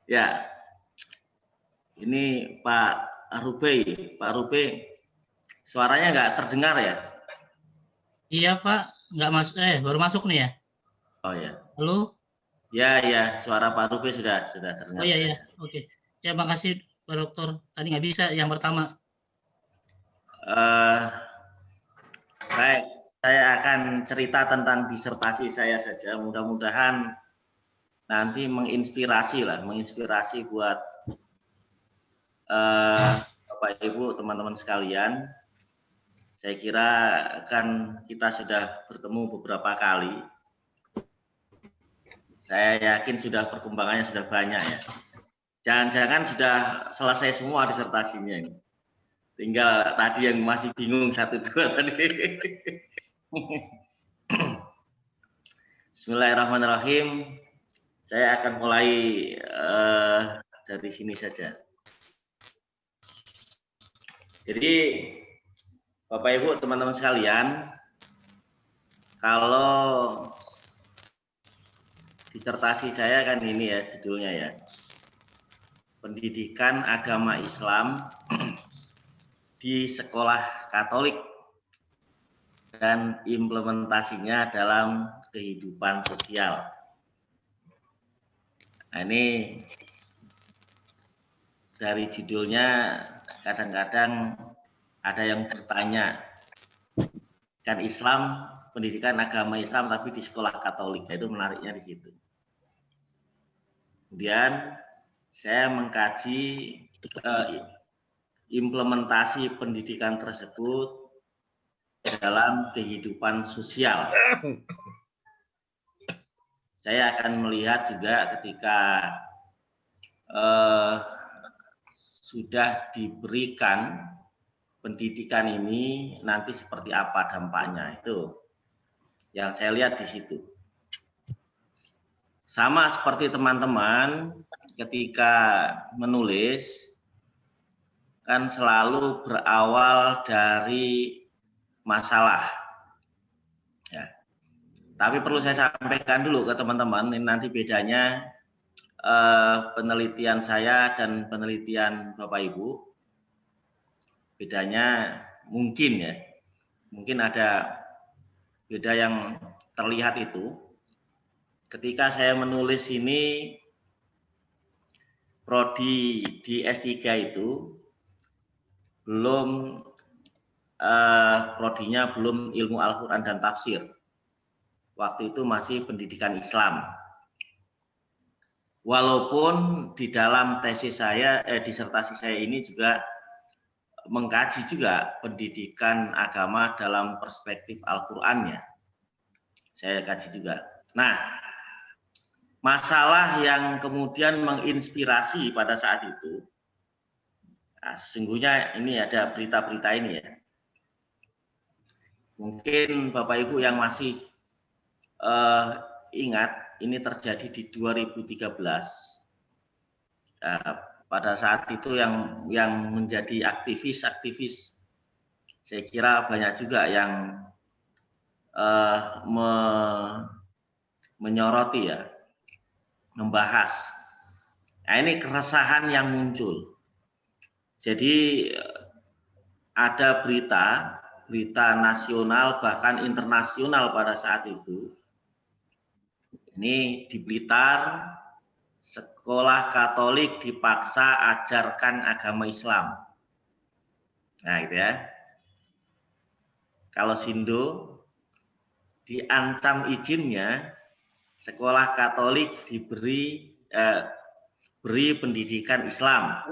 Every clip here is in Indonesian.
Ya, ini Pak Rubey. Pak Rubey, suaranya nggak terdengar ya? Iya Pak, nggak masuk, baru masuk nih ya. Oh ya, Halo? ya, suara Pak Rubey sudah Oh terdengar iya ya, saya. oke. Ya makasih Pak Dokter. Tadi nggak bisa yang pertama. Eh, Baik, saya akan cerita tentang disertasi saya saja. Mudah-mudahan nanti menginspirasi buat Bapak Ibu, teman-teman sekalian. Saya kira kan kita sudah bertemu beberapa kali. Saya yakin sudah perkembangannya sudah banyak ya. Jangan-jangan sudah selesai semua disertasinya ini. Tinggal tadi yang masih bingung 1, 2 tadi. Bismillahirrahmanirrahim. Saya akan mulai dari sini saja. Jadi Bapak Ibu, teman-teman sekalian, kalau disertasi saya kan ini ya judulnya ya. Pendidikan agama Islam di sekolah Katolik dan implementasinya dalam kehidupan sosial. Nah, ini dari judulnya kadang-kadang ada yang bertanya, kan Islam, pendidikan agama Islam tapi di sekolah Katolik, itu menariknya di situ. Kemudian saya mengkaji implementasi pendidikan tersebut dalam kehidupan sosial. Saya akan melihat juga ketika sudah diberikan pendidikan ini nanti seperti apa dampaknya, itu yang saya lihat di situ. Sama seperti teman-teman ketika menulis kan selalu berawal dari masalah. Ya. Tapi perlu saya sampaikan dulu ke teman-teman, ini nanti bedanya penelitian saya dan penelitian Bapak Ibu. Bedanya mungkin ya, mungkin ada beda yang terlihat itu. Ketika saya menulis ini, prodi di S3 itu belum prodinya belum ilmu Al-Quran dan tafsir. Waktu itu masih pendidikan Islam. Walaupun di dalam tesis saya, disertasi saya ini juga mengkaji juga pendidikan agama dalam perspektif Al-Qurannya. Saya kaji juga. Nah, masalah yang kemudian menginspirasi pada saat itu, nah, sesungguhnya ini ada berita-berita ini ya. Mungkin Bapak Ibu yang masih ingat, ini terjadi di 2013. Pada saat itu yang menjadi aktivis, saya kira banyak juga yang menyoroti ya, membahas. Nah, ini keresahan yang muncul. Jadi ada berita nasional bahkan internasional pada saat itu. Ini di Blitar, sekolah Katolik dipaksa ajarkan agama Islam. Nah, gitu ya. Kalau Sindo diancam izinnya, sekolah Katolik diberi pendidikan Islam.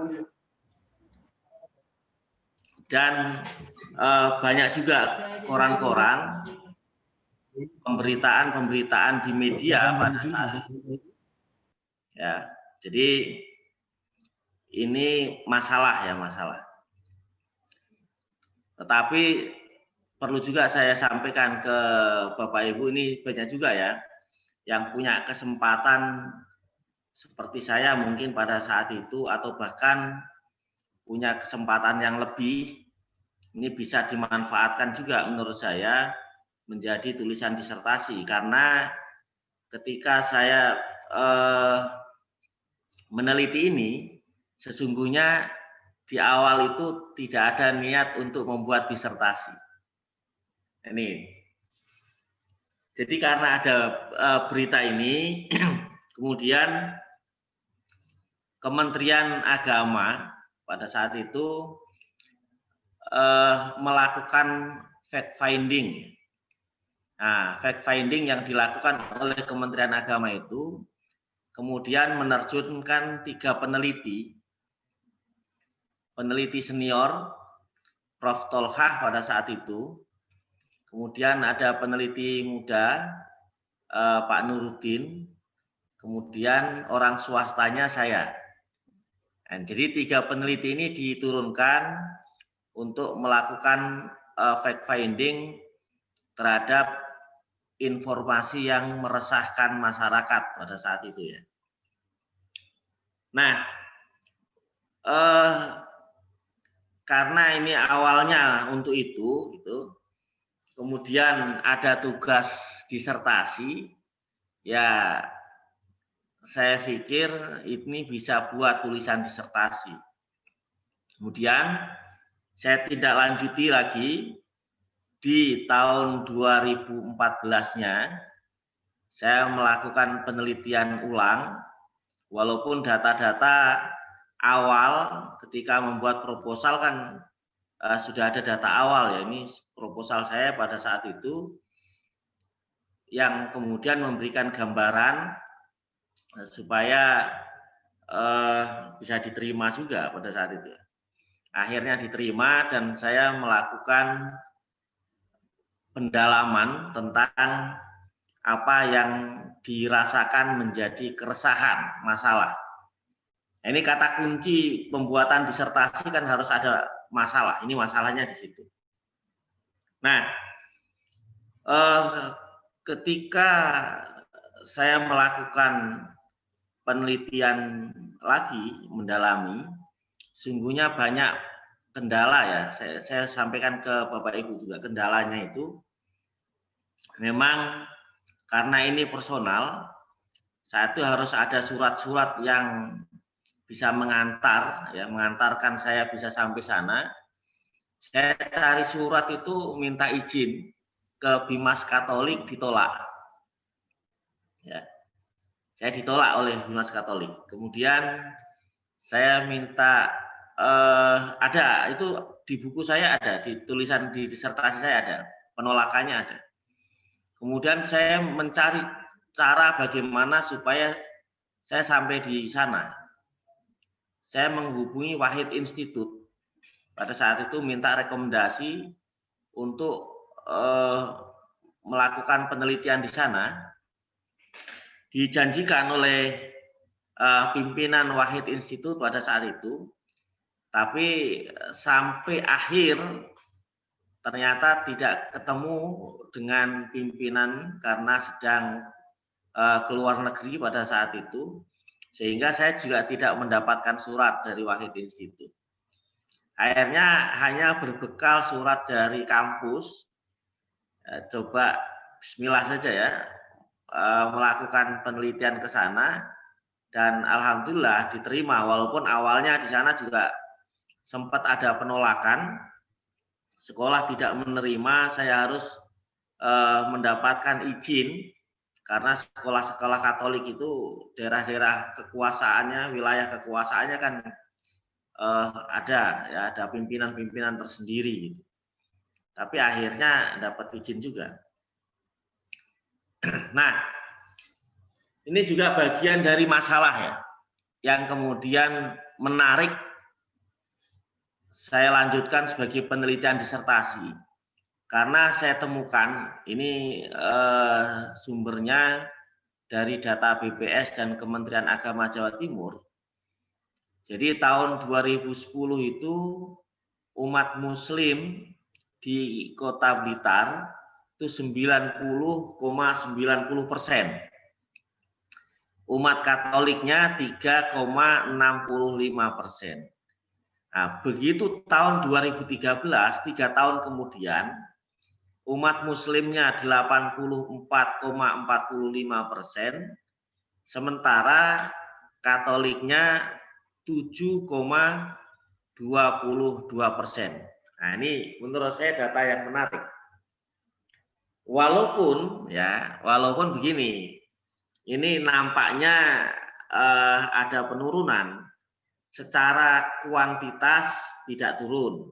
Dan banyak juga koran-koran, pemberitaan di media pada saat itu. Ya, jadi ini masalah. Tetapi perlu juga saya sampaikan ke Bapak Ibu, ini banyak juga ya yang punya kesempatan seperti saya mungkin pada saat itu, atau bahkan punya kesempatan yang lebih, ini bisa dimanfaatkan juga menurut saya menjadi tulisan disertasi. Karena ketika saya meneliti ini sesungguhnya di awal itu tidak ada niat untuk membuat disertasi. Ini. Jadi karena ada berita ini, kemudian Kementerian Agama pada saat itu melakukan fact finding. Nah, fact finding yang dilakukan oleh Kementerian Agama itu kemudian menerjunkan 3 peneliti senior, Prof. Tolhah pada saat itu, kemudian ada peneliti muda, Pak Nuruddin, kemudian orang swastanya saya. Dan jadi 3 peneliti ini diturunkan untuk melakukan fact finding terhadap informasi yang meresahkan masyarakat pada saat itu ya. Nah, karena ini awalnya untuk itu, kemudian ada tugas disertasi, ya saya pikir ini bisa buat tulisan disertasi. Kemudian saya tidak lanjuti lagi di tahun 2014-nya, saya melakukan penelitian ulang, walaupun data-data awal ketika membuat proposal kan sudah ada data awal ya, ini proposal saya pada saat itu yang kemudian memberikan gambaran supaya bisa diterima juga pada saat itu. Akhirnya diterima dan saya melakukan pendalaman tentang apa yang dirasakan menjadi keresahan, masalah. Ini kata kunci pembuatan disertasi kan harus ada masalah. Ini masalahnya di situ. Nah, ketika saya melakukan penelitian lagi, mendalami, sungguhnya banyak kendala ya. Saya sampaikan ke Bapak Ibu juga kendalanya itu. Memang karena ini personal, saat itu harus ada surat-surat yang bisa mengantarkan saya bisa sampai sana. Saya cari surat itu minta izin ke Bimas Katolik, ditolak. Ya. Saya ditolak oleh Bimas Katolik. Kemudian saya minta ada itu di buku saya ada, di tulisan di disertasi saya ada, penolakannya ada. Kemudian saya mencari cara bagaimana supaya saya sampai di sana. Saya menghubungi Wahid Institute. Pada saat itu minta rekomendasi untuk melakukan penelitian di sana. Dijanjikan oleh pimpinan Wahid Institute pada saat itu. Tapi sampai akhir ternyata tidak ketemu dengan pimpinan karena sedang keluar negeri pada saat itu, sehingga saya juga tidak mendapatkan surat dari Wahid Institute. Akhirnya hanya berbekal surat dari kampus, coba bismillah saja ya, melakukan penelitian ke sana, dan alhamdulillah diterima, walaupun awalnya di sana juga sempat ada penolakan. Sekolah tidak menerima, saya harus mendapatkan izin karena sekolah-sekolah Katolik itu daerah-daerah kekuasaannya, wilayah kekuasaannya kan ada ya, ada pimpinan-pimpinan tersendiri gitu. Tapi akhirnya dapat izin juga. Nah, ini juga bagian dari masalah ya, yang kemudian menarik saya lanjutkan sebagai penelitian disertasi. Karena saya temukan ini sumbernya dari data BPS dan Kementerian Agama Jawa Timur. Jadi tahun 2010 itu umat muslim di Kota Blitar itu 90,90%. Umat Katoliknya 3,65%. Nah, begitu tahun 2013, 3 tahun kemudian, umat muslimnya 84,45%, sementara Katoliknya 7,22%. Nah, ini menurut saya data yang menarik. Walaupun begini, ini nampaknya ada penurunan, secara kuantitas tidak turun,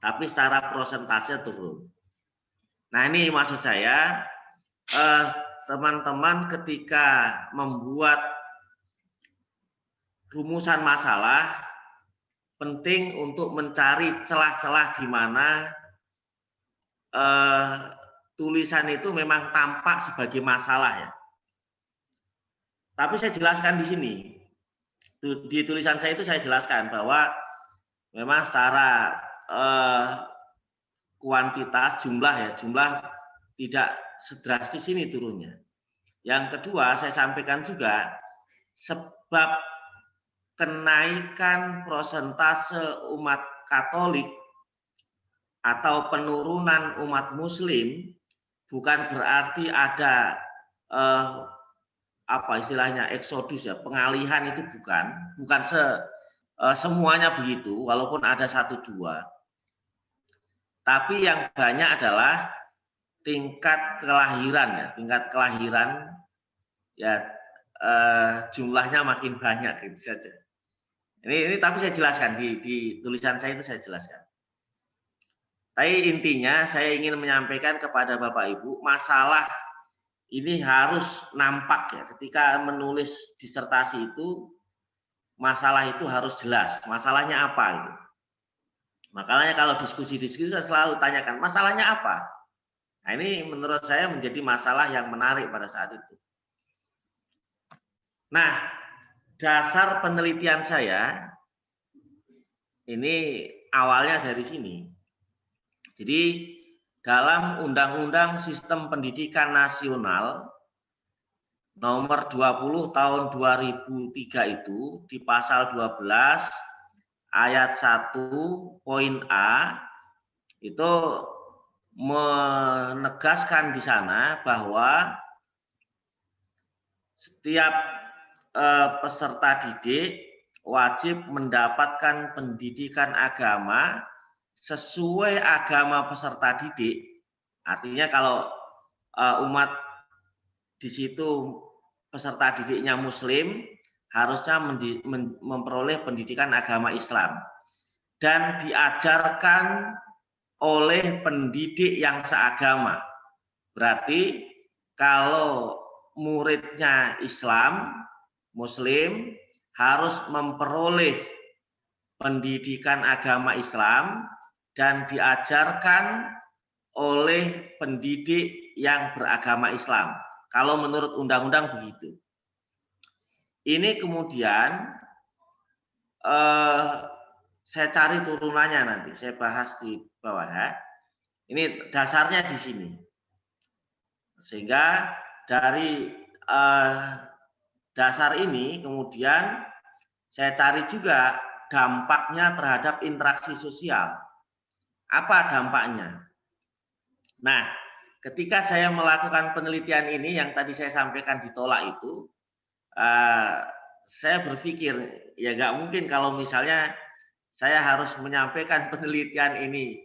tapi secara persentase turun. Nah, ini maksud saya, teman-teman ketika membuat rumusan masalah, penting untuk mencari celah-celah di mana tulisan itu memang tampak sebagai masalah ya. Tapi saya jelaskan di sini. Di tulisan saya itu saya jelaskan bahwa memang secara kuantitas jumlah tidak sedrastis ini turunnya. Yang kedua, saya sampaikan juga sebab kenaikan persentase umat Katolik atau penurunan umat Muslim bukan berarti ada apa istilahnya eksodus ya, pengalihan, itu bukan semuanya begitu, walaupun ada 1-2. Tapi yang banyak adalah tingkat kelahiran ya, jumlahnya makin banyak gitu saja. Ini tapi saya jelaskan di tulisan saya itu saya jelaskan. Tapi intinya saya ingin menyampaikan kepada Bapak Ibu, masalah ini harus nampak ya, ketika menulis disertasi itu masalah itu harus jelas, masalahnya apa gitu. Makanya kalau diskusi-diskusi saya selalu tanyakan, masalahnya apa? Nah, ini menurut saya menjadi masalah yang menarik pada saat itu. Nah, dasar penelitian saya ini awalnya dari sini. Jadi dalam Undang-Undang Sistem Pendidikan Nasional nomor 20 tahun 2003 itu di pasal 12 ayat 1 poin A itu menegaskan di sana bahwa setiap peserta didik wajib mendapatkan pendidikan agama sesuai agama peserta didik. Artinya kalau umat di situ peserta didiknya Muslim, harusnya memperoleh pendidikan agama Islam dan diajarkan oleh pendidik yang seagama. Berarti kalau muridnya Islam, Muslim, harus memperoleh pendidikan agama Islam dan diajarkan oleh pendidik yang beragama Islam. Kalau menurut undang-undang begitu. Ini kemudian saya cari turunannya nanti, saya bahas di bawah ya. Ini dasarnya di sini. Sehingga dari dasar ini kemudian saya cari juga dampaknya terhadap interaksi sosial. Apa dampaknya? Nah, ketika saya melakukan penelitian ini yang tadi saya sampaikan ditolak itu, saya berpikir ya nggak mungkin kalau misalnya saya harus menyampaikan penelitian ini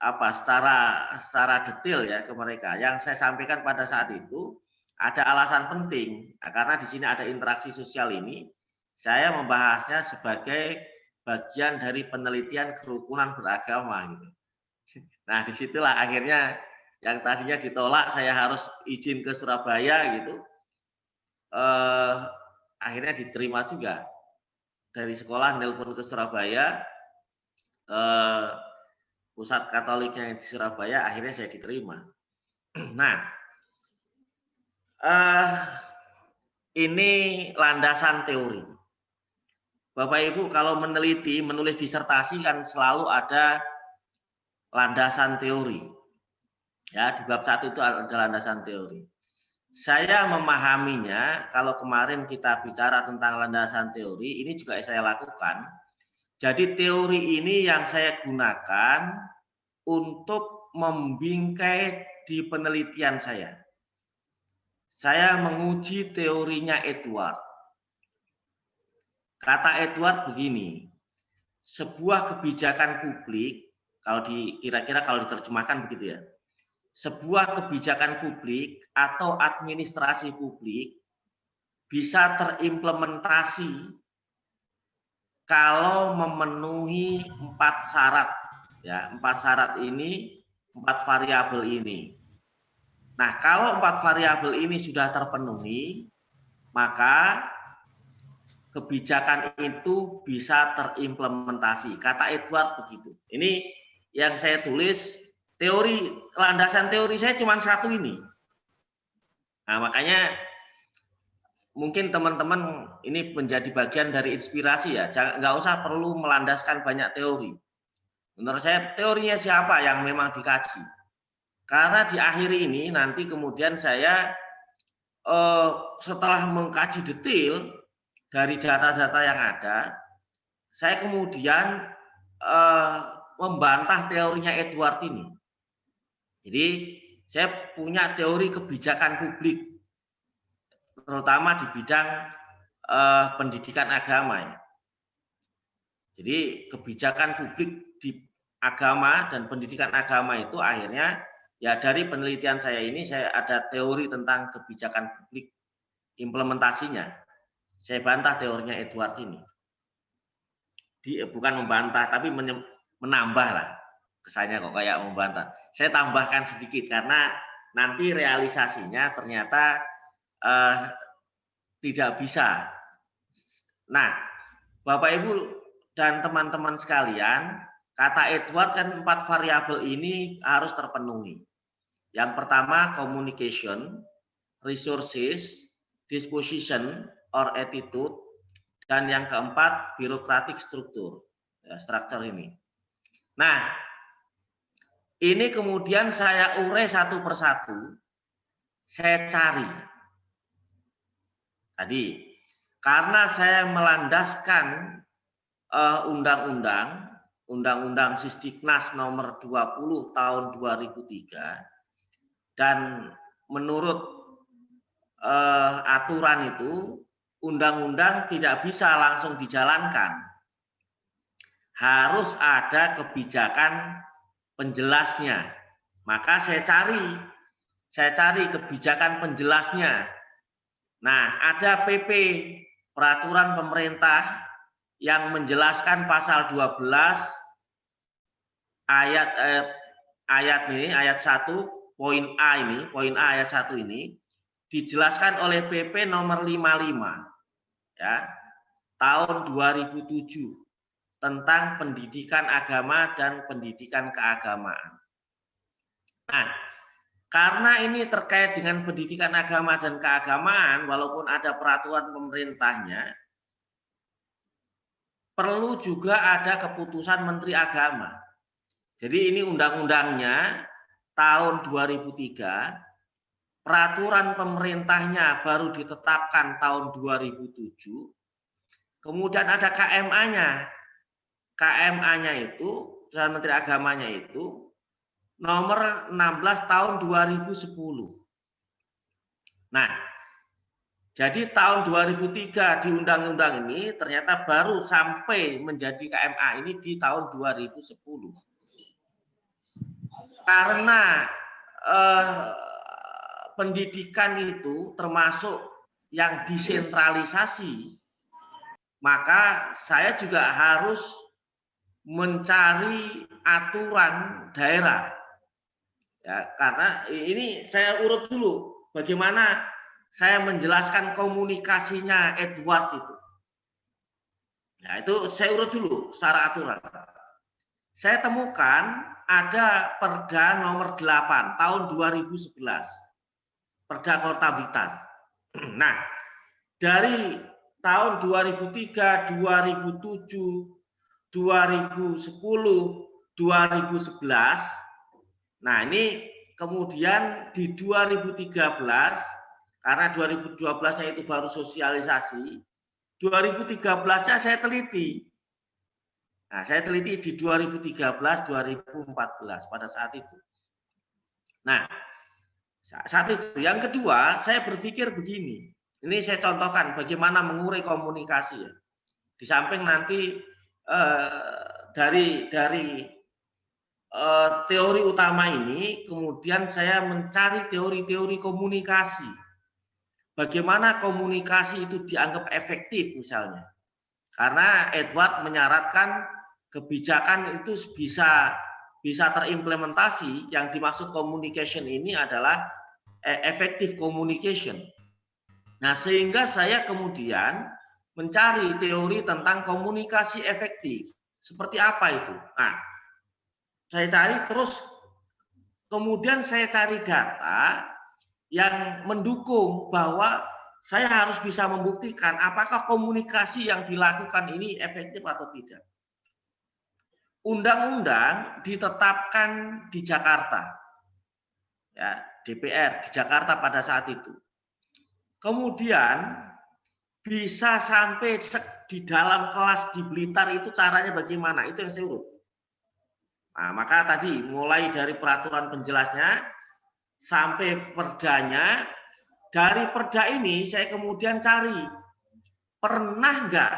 secara detail ya ke mereka. Yang saya sampaikan pada saat itu ada alasan penting, karena di sini ada interaksi sosial ini. Saya membahasnya sebagai bagian dari penelitian kerukunan beragama gitu. Nah, disitulah akhirnya yang tadinya ditolak, saya harus izin ke Surabaya gitu. Akhirnya diterima juga. Dari sekolah nelpon ke Surabaya, pusat Katoliknya di Surabaya, akhirnya saya diterima. Nah, ini landasan teori. Bapak Ibu kalau meneliti, menulis disertasi kan selalu ada landasan teori. Ya, di bab 1 itu ada landasan teori. Saya memahaminya, kalau kemarin kita bicara tentang landasan teori, ini juga saya lakukan. Jadi teori ini yang saya gunakan untuk membingkai di penelitian saya. saya menguji teorinya Edward. Kata Edward begini, sebuah kebijakan publik, kira-kira kalau diterjemahkan begitu ya, sebuah kebijakan publik atau administrasi publik bisa terimplementasi kalau memenuhi 4 syarat, ya, 4 syarat ini, 4 variabel ini. Nah, kalau 4 variabel ini sudah terpenuhi, maka kebijakan itu bisa terimplementasi. Kata Edward begitu. Ini yang saya tulis, teori, landasan teori saya cuma satu ini. Nah, makanya mungkin teman-teman ini menjadi bagian dari inspirasi ya. Nggak usah perlu melandaskan banyak teori. Menurut saya teorinya siapa yang memang dikaji. Karena di akhir ini nanti kemudian saya setelah mengkaji detail dari data-data yang ada, saya kemudian membantah teorinya Edward ini. Jadi saya punya teori kebijakan publik, terutama di bidang pendidikan agama ya. Jadi kebijakan publik di agama dan pendidikan agama itu akhirnya ya dari penelitian saya ini saya ada teori tentang kebijakan publik implementasinya. Saya bantah teorinya Edward ini. Bukan membantah tapi menambah lah. Kesannya kok kayak membantah. Saya tambahkan sedikit karena nanti realisasinya ternyata tidak bisa. Nah, Bapak Ibu dan teman-teman sekalian, kata Edward kan 4 variabel ini harus terpenuhi. Yang pertama communication, resources, disposition or attitude, dan yang keempat bureaucratic structure. Ya, struktur ini. Nah, ini kemudian saya urai satu persatu, saya cari. Tadi, karena saya melandaskan Undang-Undang Sisdiknas nomor 20 tahun 2003, dan menurut aturan itu undang-undang tidak bisa langsung dijalankan. Harus ada kebijakan penjelasnya. Maka saya cari kebijakan penjelasnya. Nah, ada PP, peraturan pemerintah yang menjelaskan pasal 12 ayat 1 poin A ini, poin A ayat 1 ini dijelaskan oleh PP nomor 55 ya, tahun 2007 tentang pendidikan agama dan pendidikan keagamaan. Nah, karena ini terkait dengan pendidikan agama dan keagamaan, walaupun ada peraturan pemerintahnya, perlu juga ada keputusan Menteri Agama. Jadi ini undang-undangnya tahun 2003, peraturan pemerintahnya baru ditetapkan tahun 2007, kemudian ada KMA-nya. KMA-nya itu, Keputusan Menteri Agamanya itu, nomor 16 tahun 2010. Nah, jadi tahun 2003 di undang-undang ini ternyata baru sampai menjadi KMA ini di tahun 2010. Karena pendidikan itu termasuk yang desentralisasi, maka saya juga harus mencari aturan daerah. Ya, karena ini saya urut dulu bagaimana saya menjelaskan komunikasinya Edward itu. Nah, itu saya urut dulu secara aturan. Saya temukan ada Perda nomor 8 tahun 2011. Perda Kota Blitar. Nah, dari tahun 2003, 2007, 2010, 2011. Nah, ini kemudian di 2013, karena 2012-nya itu baru sosialisasi, 2013-nya saya teliti. Nah, saya teliti di 2013, 2014 pada saat itu. Nah, Satu itu. Yang kedua, saya berpikir begini. Ini saya contohkan bagaimana mengurai komunikasi ya. Di samping nanti dari teori utama ini, kemudian saya mencari teori-teori komunikasi. Bagaimana komunikasi itu dianggap efektif misalnya. Karena Edward menyarankan kebijakan itu bisa terimplementasi. Yang dimaksud communication ini adalah effective communication. Nah, sehingga saya kemudian mencari teori tentang komunikasi efektif. Seperti apa itu? Nah, saya cari terus, kemudian saya cari data yang mendukung bahwa saya harus bisa membuktikan apakah komunikasi yang dilakukan ini efektif atau tidak. Undang-undang ditetapkan di Jakarta, ya, DPR di Jakarta pada saat itu. Kemudian bisa sampai di dalam kelas di Blitar itu caranya bagaimana? Itu yang saya urut. Nah, maka tadi mulai dari peraturan penjelasnya sampai perdanya. Dari perda ini saya kemudian cari pernah nggak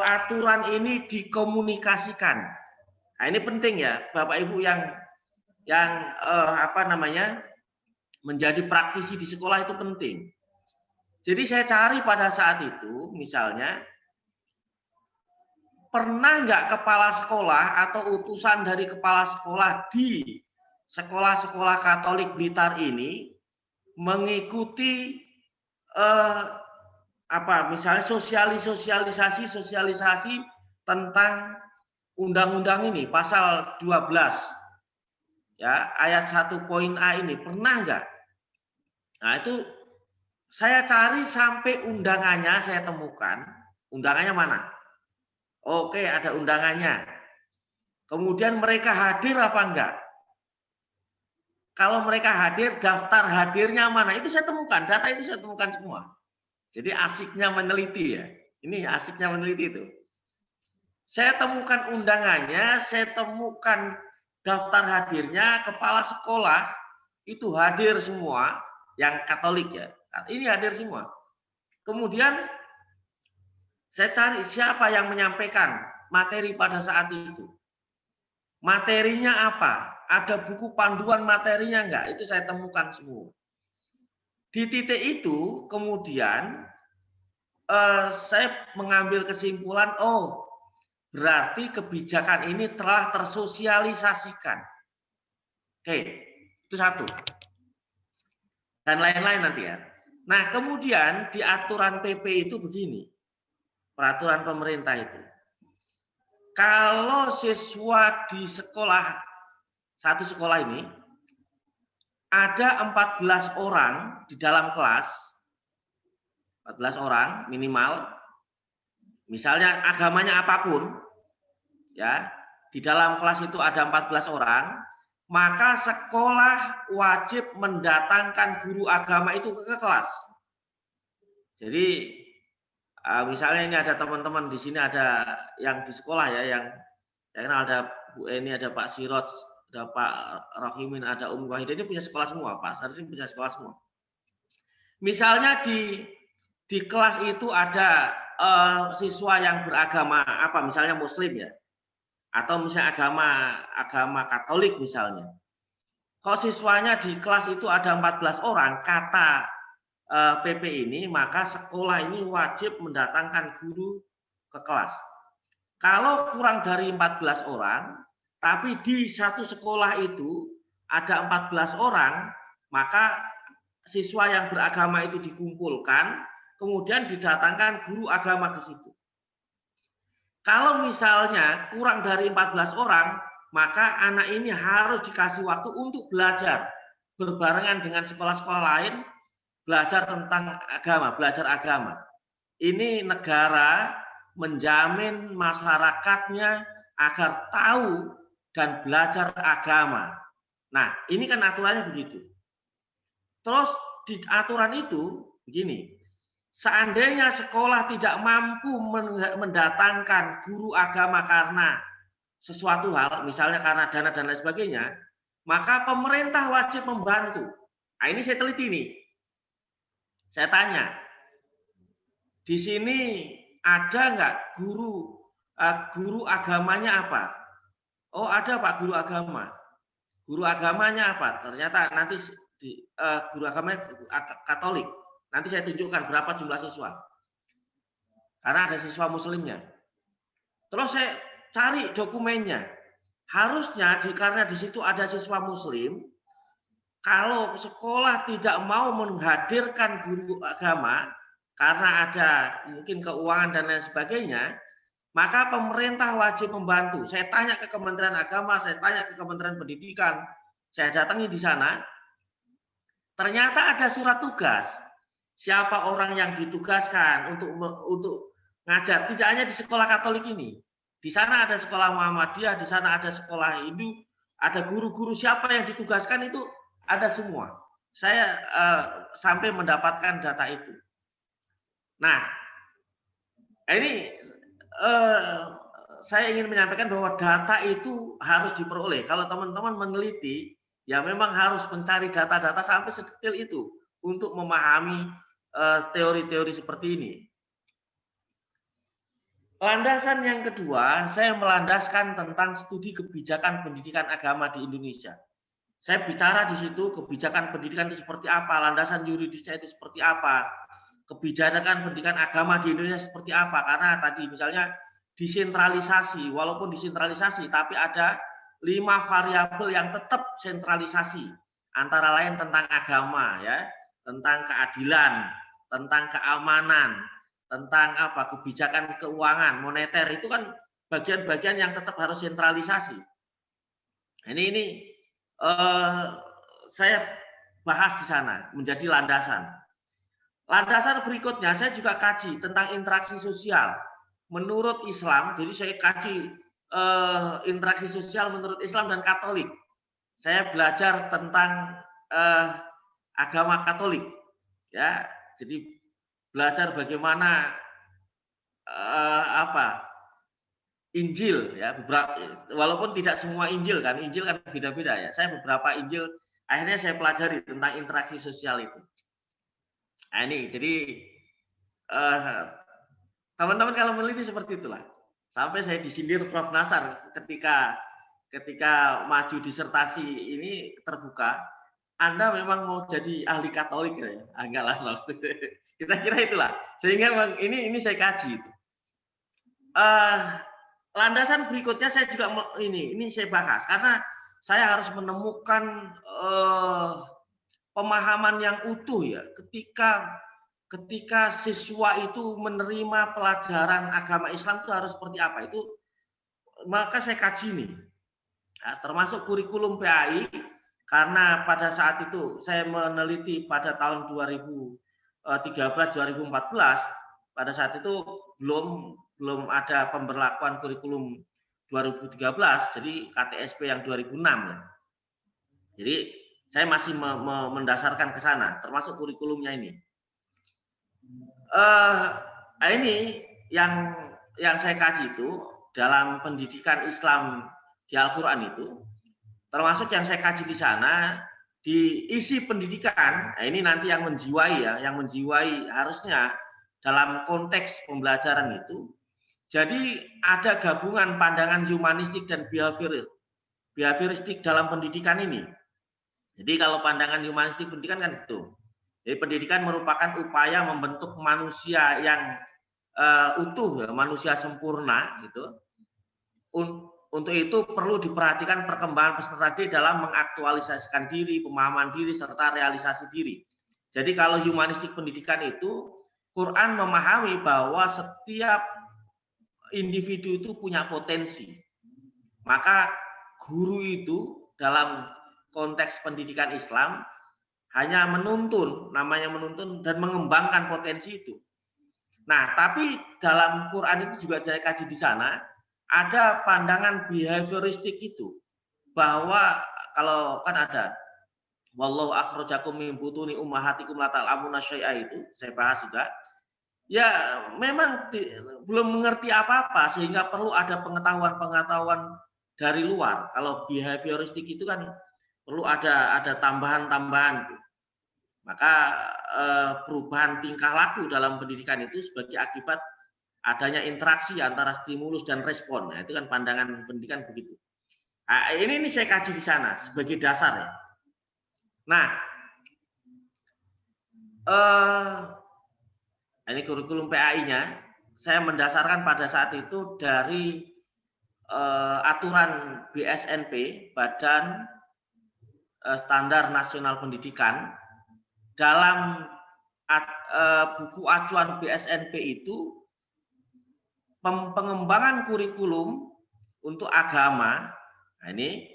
aturan ini dikomunikasikan. Nah, ini penting ya, Bapak Ibu yang menjadi praktisi di sekolah itu penting. Jadi saya cari pada saat itu, misalnya, pernah nggak kepala sekolah atau utusan dari kepala sekolah di sekolah-sekolah Katolik Blitar ini mengikuti misalnya sosialisasi tentang undang-undang ini, pasal 12 ya, ayat 1 poin A ini, pernah nggak? Nah, itu saya cari sampai undangannya saya temukan. Undangannya mana? Oke, ada undangannya. Kemudian mereka hadir apa enggak? Kalau mereka hadir, daftar hadirnya mana? Itu saya temukan, data itu saya temukan semua. Jadi asiknya meneliti ya. Ini asiknya meneliti itu. Saya temukan undangannya, saya temukan daftar hadirnya, kepala sekolah itu hadir semua, yang Katolik ya. Ini hadir semua. Kemudian saya cari siapa yang menyampaikan materi pada saat itu. Materinya apa? Ada buku panduan materinya enggak? Itu saya temukan semua. Di titik itu kemudian saya mengambil kesimpulan, oh berarti kebijakan ini telah tersosialisasikan. Oke, itu satu. Dan lain-lain nanti ya. Nah, kemudian di aturan PP itu begini. Peraturan pemerintah itu. Kalau siswa di sekolah, satu sekolah ini, ada 14 orang di dalam kelas, 14 orang minimal, misalnya agamanya apapun, ya, di dalam kelas itu ada 14 orang, maka sekolah wajib mendatangkan guru agama itu ke kelas. Jadi misalnya ini ada teman-teman di sini, ada yang di sekolah ya, yang saya kenal, ada Bu Eni, ada Pak Sirot, ada Pak Rohimin, ada Wahid, ini punya sekolah semua, Pak Sarjin punya sekolah semua. Misalnya di kelas itu ada siswa yang beragama apa, misalnya Muslim ya, atau misalnya agama Katolik misalnya. Kalau siswanya di kelas itu ada 14 orang, kata PP ini, maka sekolah ini wajib mendatangkan guru ke kelas. Kalau kurang dari 14 orang, tapi di satu sekolah itu ada 14 orang, maka siswa yang beragama itu dikumpulkan, kemudian didatangkan guru agama ke situ. Kalau misalnya kurang dari 14 orang, maka anak ini harus dikasih waktu untuk belajar berbarengan dengan sekolah-sekolah lain, belajar tentang agama, belajar agama. Ini negara menjamin masyarakatnya agar tahu dan belajar agama. Nah, ini kan aturannya begitu. Terus di aturan itu begini, seandainya sekolah tidak mampu mendatangkan guru agama karena sesuatu hal, misalnya karena dana dan lain sebagainya, maka pemerintah wajib membantu. Nah, ini saya teliti nih. Saya tanya, di sini ada nggak guru agamanya apa? Oh, ada Pak, guru agama. Guru agamanya apa? Ternyata nanti guru agamanya Katolik. Nanti saya tunjukkan berapa jumlah siswa. Karena ada siswa muslimnya. Terus saya cari dokumennya. Harusnya karena di situ ada siswa muslim, kalau sekolah tidak mau menghadirkan guru agama karena ada mungkin keuangan dan lain sebagainya, maka pemerintah wajib membantu. Saya tanya ke Kementerian Agama, saya tanya ke Kementerian Pendidikan, saya datangi di sana, ternyata ada surat tugas. Siapa orang yang ditugaskan untuk ngajar, tidak hanya di sekolah Katolik ini. Di sana ada sekolah Muhammadiyah, di sana ada sekolah Hindu, ada guru-guru, siapa yang ditugaskan itu ada semua. Saya sampai mendapatkan data itu. Nah, ini saya ingin menyampaikan bahwa data itu harus diperoleh. Kalau teman-teman meneliti, ya memang harus mencari data-data sampai sedetail itu untuk memahami teori-teori seperti ini. Landasan yang kedua, saya melandaskan tentang studi kebijakan pendidikan agama di Indonesia. Saya bicara di situ kebijakan pendidikan itu seperti apa, landasan yuridisnya itu seperti apa, kebijakan pendidikan agama di Indonesia seperti apa. Karena tadi misalnya desentralisasi, walaupun desentralisasi, tapi ada 5 variabel yang tetap sentralisasi. Antara lain tentang agama, ya, tentang keadilan, tentang keamanan, tentang apa kebijakan keuangan moneter, itu kan bagian-bagian yang tetap harus sentralisasi. Ini saya bahas di sana menjadi landasan. Landasan berikutnya saya juga kaji tentang interaksi sosial menurut Islam. Jadi saya kaji interaksi sosial menurut Islam dan Katolik. Saya belajar tentang agama Katolik, ya. Jadi belajar bagaimana Injil, ya, walaupun tidak semua Injil kan beda-beda ya. Saya beberapa Injil akhirnya saya pelajari tentang interaksi sosial itu. Nah, ini jadi teman-teman kalau meneliti seperti itulah. Sampai saya disindir Prof. Nasar ketika maju disertasi ini terbuka. Anda memang mau jadi ahli Katolik ya? Enggak lah, kira-kira itulah. Sehingga ini saya kaji itu. Landasan berikutnya saya juga ini saya bahas karena saya harus menemukan pemahaman yang utuh ya ketika siswa itu menerima pelajaran agama Islam itu harus seperti apa itu, maka saya kaji nih. Nah, termasuk kurikulum PAI. Karena pada saat itu saya meneliti pada tahun 2013-2014, pada saat itu belum ada pemberlakuan kurikulum 2013, jadi KTSP yang 2006 ya. Jadi saya masih mendasarkan ke sana, termasuk kurikulumnya ini. Ini yang saya kaji itu dalam pendidikan Islam di Al-Quran itu. Termasuk yang saya kaji di sana, di isi pendidikan, nah ini nanti yang menjiwai ya, yang menjiwai harusnya dalam konteks pembelajaran itu. Jadi ada gabungan pandangan humanistik dan behavioristik dalam pendidikan ini. Jadi kalau pandangan humanistik pendidikan kan itu. Jadi pendidikan merupakan upaya membentuk manusia yang utuh, manusia sempurna gitu. Untuk itu perlu diperhatikan perkembangan peserta didik dalam mengaktualisasikan diri, pemahaman diri, serta realisasi diri. Jadi kalau humanistik pendidikan itu, Quran memahami bahwa setiap individu itu punya potensi. Maka guru itu dalam konteks pendidikan Islam hanya menuntun, namanya menuntun dan mengembangkan potensi itu. Nah, tapi dalam Quran itu juga saya kaji di sana, ada pandangan behavioristik itu bahwa kalau kan ada wallahu akhrajakum min butuni ummahatikum la ta'lamuna syai'a itu saya bahas juga. Ya, memang belum mengerti apa-apa sehingga perlu ada pengetahuan-pengetahuan dari luar. Kalau behavioristik itu kan perlu ada tambahan-tambahan. Maka perubahan tingkah laku dalam pendidikan itu sebagai akibat adanya interaksi antara stimulus dan respon. Nah, itu kan pandangan pendidikan begitu. Nah, ini saya kaji di sana sebagai dasar ya. Nah, ini kurikulum PAI-nya saya mendasarkan pada saat itu dari aturan BSNP, Badan Standar Nasional Pendidikan. Dalam buku acuan BSNP itu pengembangan kurikulum untuk agama. Nah, ini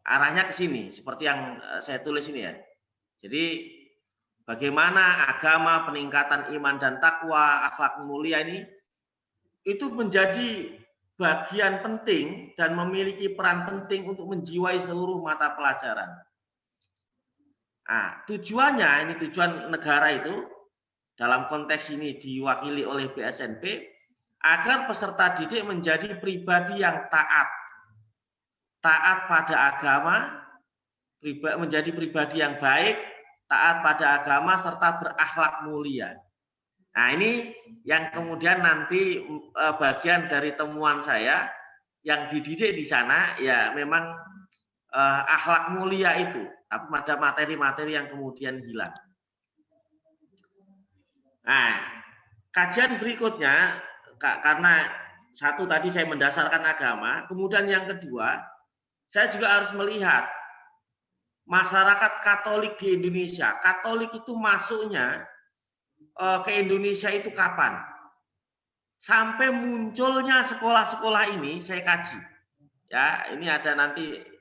arahnya ke sini seperti yang saya tulis ini ya. Jadi bagaimana agama, peningkatan iman dan takwa, akhlak mulia ini itu menjadi bagian penting dan memiliki peran penting untuk menjiwai seluruh mata pelajaran. Nah, tujuannya, ini tujuan negara itu, dalam konteks ini diwakili oleh BSNP, agar peserta didik menjadi pribadi yang taat pada agama, menjadi pribadi yang baik, taat pada agama, serta berakhlak mulia. Nah, ini yang kemudian nanti bagian dari temuan saya, yang dididik di sana, ya memang akhlak mulia itu. Tapi ada materi-materi yang kemudian hilang. Nah, kajian berikutnya, karena satu tadi saya mendasarkan agama, kemudian yang kedua, saya juga harus melihat masyarakat Katolik di Indonesia. Katolik itu masuknya ke Indonesia itu kapan? Sampai munculnya sekolah-sekolah ini saya kaji. Ya, ini ada nanti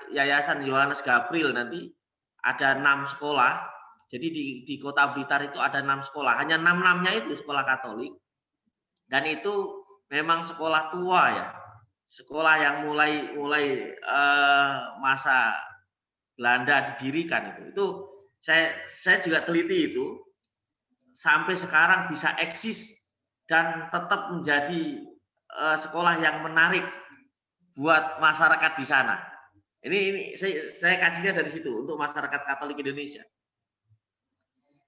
Yayasan Yohanes Gabriel, nanti ada 6 sekolah. Jadi di Kota Blitar itu ada 6 sekolah. Hanya 6-6-nya itu sekolah Katolik. Dan itu memang sekolah tua ya. Sekolah yang mulai masa Belanda didirikan itu. Itu saya juga teliti itu. Sampai sekarang bisa eksis dan tetap menjadi sekolah yang menarik buat masyarakat di sana. Ini saya kajinya dari situ untuk masyarakat Katolik Indonesia.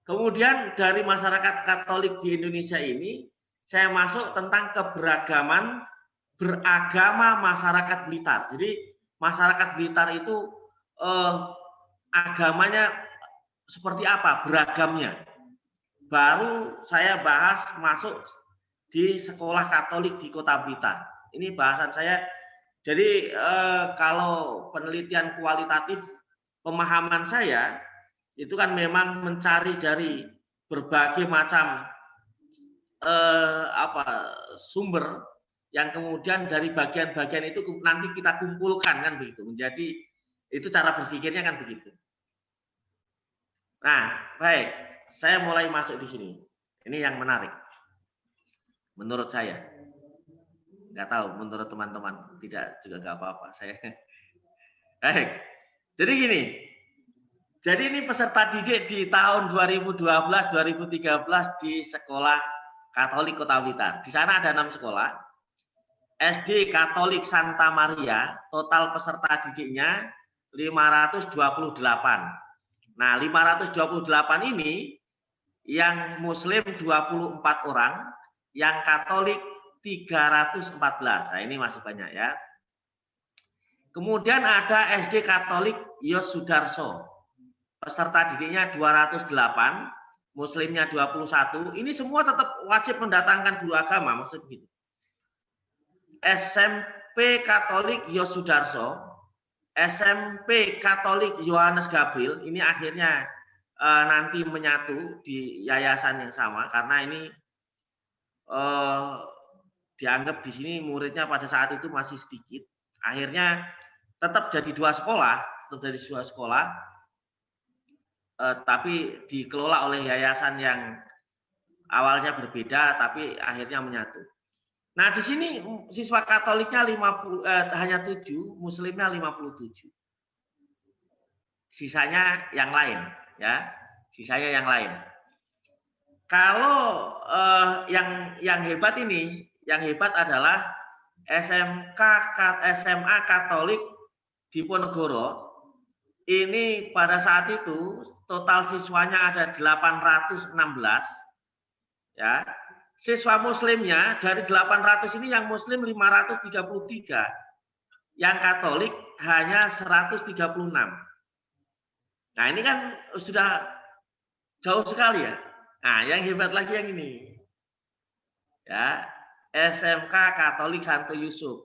Kemudian dari masyarakat Katolik di Indonesia ini, saya masuk tentang keberagaman beragama masyarakat Blitar. Jadi masyarakat Blitar itu agamanya seperti apa, beragamnya. Baru saya bahas masuk di sekolah Katolik di Kota Blitar. Ini bahasan saya. Jadi kalau penelitian kualitatif, pemahaman saya itu kan memang mencari dari berbagai macam sumber yang kemudian dari bagian-bagian itu nanti kita kumpulkan kan begitu, menjadi itu cara berpikirnya kan begitu. Nah, baik, saya mulai masuk di sini. Ini yang menarik menurut saya. Nggak tahu menurut teman-teman, tidak juga nggak apa-apa. Saya baik. Jadi gini. Jadi ini peserta didik di tahun 2012-2013 di sekolah Katolik Kota Blitar. Di sana ada 6 sekolah. SD Katolik Santa Maria, total peserta didiknya 528. Nah, 528 ini yang Muslim 24 orang, yang Katolik 314. Nah, ini masih banyak ya. Kemudian ada SD Katolik Yos Sudarso. Peserta didiknya 208, Muslimnya 21. Ini semua tetap wajib mendatangkan guru agama, maksud begitu. SMP Katolik Yos Sudarso, SMP Katolik Yohanes Gabriel, ini akhirnya nanti menyatu di yayasan yang sama karena ini dianggap di sini muridnya pada saat itu masih sedikit. Akhirnya tetap jadi 2 sekolah, tapi dikelola oleh yayasan yang awalnya berbeda, tapi akhirnya menyatu. Nah, di sini siswa Katoliknya hanya 7, Muslimnya 57. Sisanya yang lain, ya. Sisanya yang lain. Kalau yang hebat ini, yang hebat adalah SMA Katolik Diponegoro ini pada saat itu total siswanya ada 816 ya. Siswa muslimnya dari 800 ini yang muslim 533, yang Katolik hanya 136. Nah, ini kan sudah jauh sekali ya. Nah, yang hebat lagi yang ini. Ya, SMK Katolik Santo Yusuf.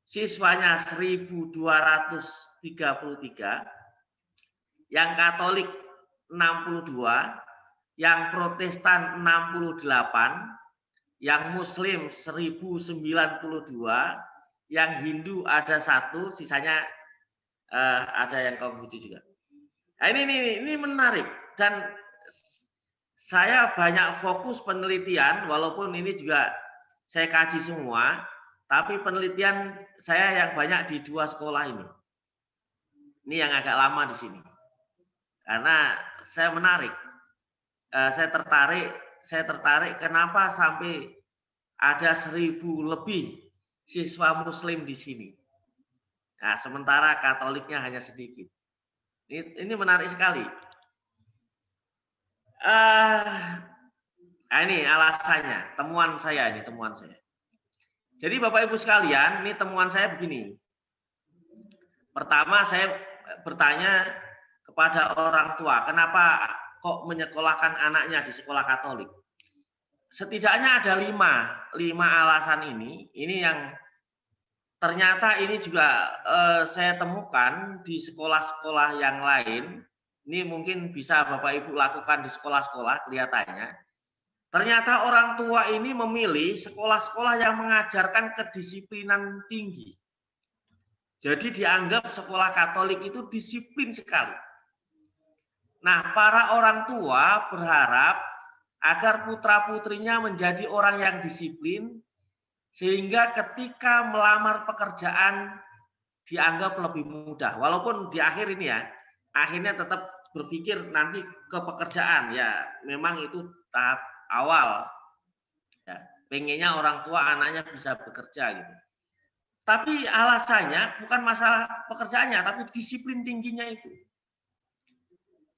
Siswanya 1233, yang Katolik 62, yang Protestan 68, yang Muslim 1092, yang Hindu ada 1, sisanya ada yang Konghucu juga. Nah, ini menarik dan saya banyak fokus penelitian, walaupun ini juga saya kaji semua, tapi penelitian saya yang banyak di 2 sekolah ini. Ini yang agak lama di sini. Karena saya menarik, saya tertarik kenapa sampai ada 1000 lebih siswa Muslim di sini. Nah, sementara Katoliknya hanya sedikit. Ini menarik sekali. Ini alasannya, temuan saya. Jadi Bapak Ibu sekalian, ini temuan saya begini. Pertama saya bertanya kepada orang tua, kenapa kok menyekolahkan anaknya di sekolah Katolik? Setidaknya ada 5 alasan ini. Ini yang ternyata ini juga saya temukan di sekolah-sekolah yang lain. Ini mungkin bisa Bapak Ibu lakukan di sekolah-sekolah kelihatannya. Ternyata orang tua ini memilih sekolah-sekolah yang mengajarkan kedisiplinan tinggi. Jadi dianggap sekolah Katolik itu disiplin sekali. Nah, para orang tua berharap agar putra-putrinya menjadi orang yang disiplin, sehingga ketika melamar pekerjaan dianggap lebih mudah. Walaupun di akhir ini ya, akhirnya tetap berpikir nanti ke pekerjaan. Ya, memang itu tahap awal. Ya, pengennya orang tua anaknya bisa bekerja gitu. Tapi alasannya bukan masalah pekerjaannya, tapi disiplin tingginya itu.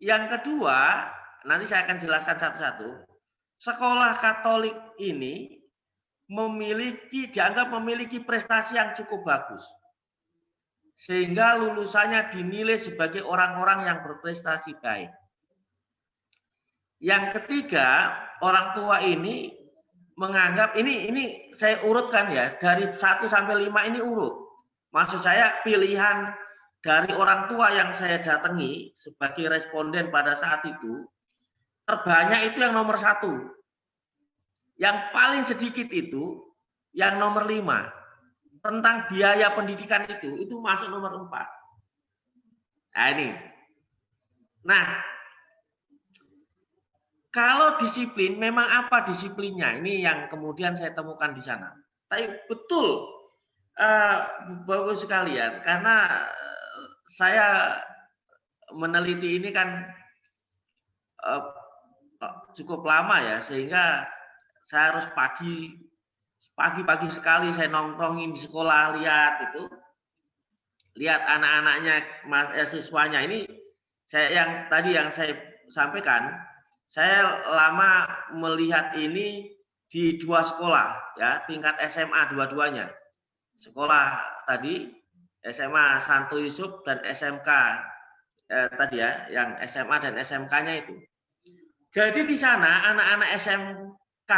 Yang kedua, nanti saya akan jelaskan satu-satu. Sekolah Katolik ini dianggap memiliki prestasi yang cukup bagus. Sehingga lulusannya dinilai sebagai orang-orang yang berprestasi baik. Yang ketiga, orang tua ini menganggap, ini saya urutkan ya, dari 1 sampai 5 ini urut. Maksud saya pilihan dari orang tua yang saya datangi sebagai responden pada saat itu, terbanyak itu yang nomor 1. Yang paling sedikit itu yang nomor 5. Tentang biaya pendidikan itu masuk nomor 4. Nah, ini. Nah, kalau disiplin, memang apa disiplinnya? Ini yang kemudian saya temukan di sana. Tapi betul, Bapak sekalian, karena saya meneliti ini kan cukup lama ya, sehingga saya harus pagi-pagi sekali saya nongkrongin di sekolah, lihat anak-anaknya, siswanya. Ini yang saya sampaikan. Saya lama melihat ini di 2 sekolah ya, tingkat SMA dua-duanya. Sekolah tadi SMA Santo Yusuf dan SMK tadi ya, yang SMA dan SMK-nya itu. Jadi di sana anak-anak SMK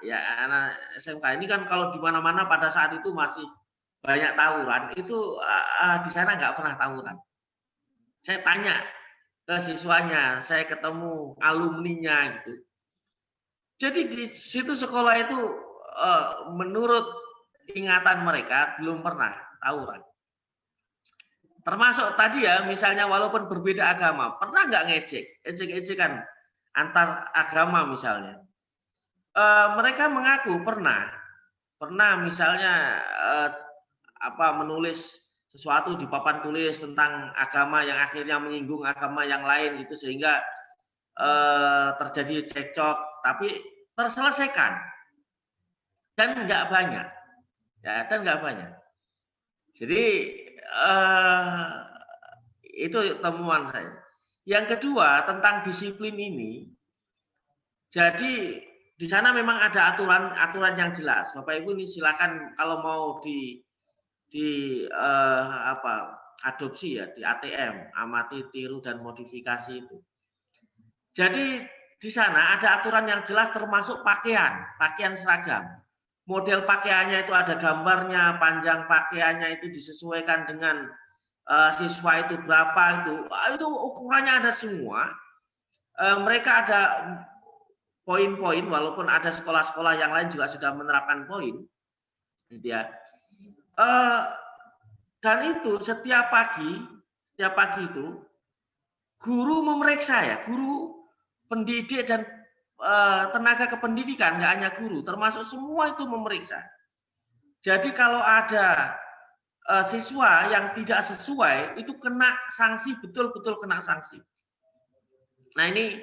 ya, anak SMK ini kan kalau di mana-mana pada saat itu masih banyak tawuran, itu di sana nggak pernah tawuran. Saya tanya ke siswanya, saya ketemu alumninya gitu. Jadi di situ sekolah itu menurut ingatan mereka belum pernah tawuran. Termasuk tadi ya, misalnya walaupun berbeda agama, pernah nggak ejek-ejekan antar agama misalnya. Mereka mengaku pernah misalnya menulis sesuatu di papan tulis tentang agama yang akhirnya menyinggung agama yang lain gitu, sehingga terjadi cekcok, tapi terselesaikan dan nggak banyak ya, Jadi eh, itu temuan saya. Yang kedua tentang disiplin ini, jadi di sana memang ada aturan yang jelas. Bapak Ibu ini silakan kalau mau adopsi ya di ATM, amati, tiru dan modifikasi itu. Jadi di sana ada aturan yang jelas termasuk pakaian seragam. Model pakaiannya itu ada gambarnya, panjang pakaiannya itu disesuaikan dengan siswa itu berapa itu ukurannya ada semua. Mereka ada poin-poin, walaupun ada sekolah-sekolah yang lain juga sudah menerapkan poin, gitu ya. Dan itu setiap pagi itu guru memeriksa ya, guru pendidik dan tenaga kependidikan, nggak hanya guru, termasuk semua itu memeriksa. Jadi kalau ada siswa yang tidak sesuai, itu kena sanksi, betul-betul kena sanksi. Nah ini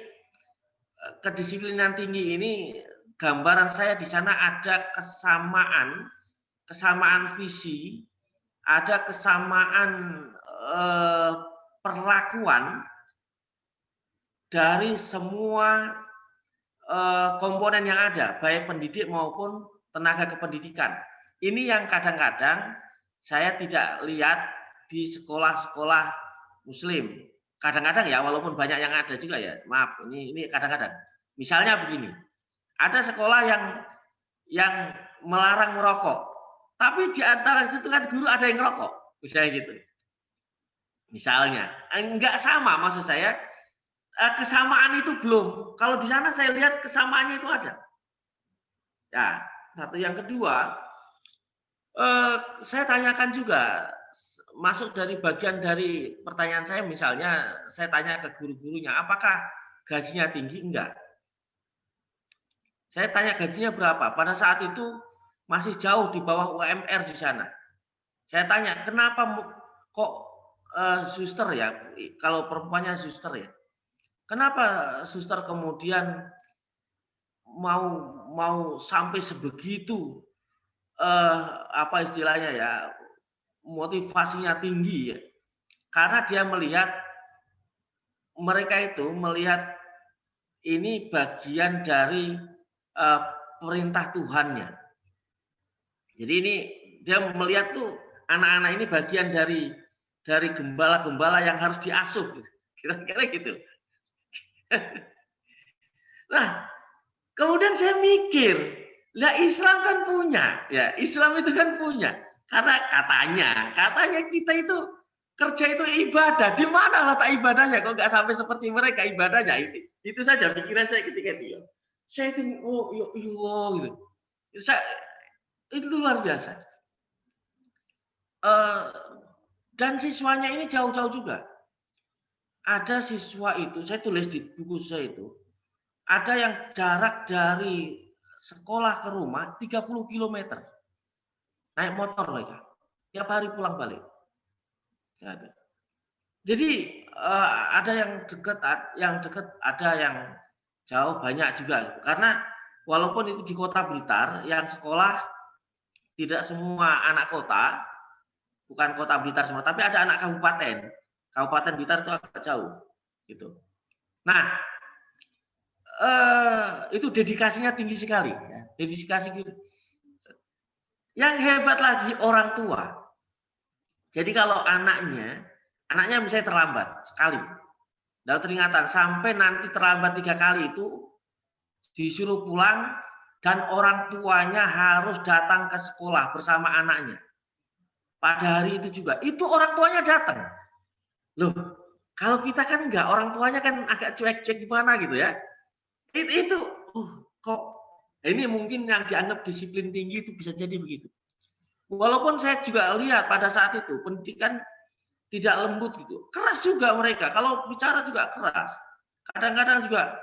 kedisiplinan tinggi ini, gambaran saya di sana ada kesamaan visi, ada kesamaan perlakuan dari semua komponen yang ada, baik pendidik maupun tenaga kependidikan. Ini yang kadang-kadang saya tidak lihat di sekolah-sekolah Muslim. Kadang-kadang ya, walaupun banyak yang ada juga ya. Maaf, ini kadang-kadang. Misalnya begini, ada sekolah yang melarang merokok, tapi di antara situ kan guru ada yang ngerokok, misalnya gitu. Misalnya, enggak sama maksud saya. Kesamaan itu belum. Kalau di sana saya lihat kesamaannya itu ada. Ya, satu. Yang kedua, saya tanyakan juga, masuk dari bagian dari pertanyaan saya, misalnya saya tanya ke guru-gurunya, apakah gajinya tinggi? Enggak. Saya tanya gajinya berapa? Pada saat itu masih jauh di bawah UMR di sana. Saya tanya, kenapa kok suster ya, kalau perempuannya suster ya, kenapa suster kemudian mau sampai sebegitu apa istilahnya ya, motivasinya tinggi ya? Karena dia melihat, mereka itu melihat ini bagian dari perintah Tuhannya. Jadi ini dia melihat tuh anak-anak ini bagian dari gembala-gembala yang harus diasuh, kira-kira gitu. Nah, kemudian saya mikir, lah Islam kan punya, ya Islam itu kan punya. Karena katanya kita itu kerja itu ibadah. Di mana letak ibadahnya? Kok nggak sampai seperti mereka ibadahnya? Itu saja pikiran saya ketika itu. Saya itu, oh ya Allah gitu. Itu luar biasa. Dan siswanya ini jauh-jauh juga. Ada siswa itu, saya tulis di buku saya itu, ada yang jarak dari sekolah ke rumah 30 km. Naik motor mereka. Tiap hari pulang balik. Jadi ada yang dekat, ada yang jauh, banyak juga. Karena walaupun itu di Kota Blitar, yang sekolah tidak semua anak kota, bukan Kota Blitar semua, tapi ada anak kabupaten. Kabupaten Blitar itu agak jauh, gitu. Nah, itu dedikasinya tinggi sekali, ya. Dedikasi gitu. Yang hebat lagi orang tua. Jadi kalau anaknya misalnya terlambat sekali, dapat peringatan sampai nanti terlambat 3 kali itu disuruh pulang dan orang tuanya harus datang ke sekolah bersama anaknya. Pada hari itu juga, itu orang tuanya datang. Loh, kalau kita kan enggak, orang tuanya kan agak cuek-cuek gimana gitu ya. Itu kok ini mungkin yang dianggap disiplin tinggi itu bisa jadi begitu. Walaupun saya juga lihat pada saat itu pendidikan tidak lembut gitu. Keras juga mereka, kalau bicara juga keras. Kadang-kadang juga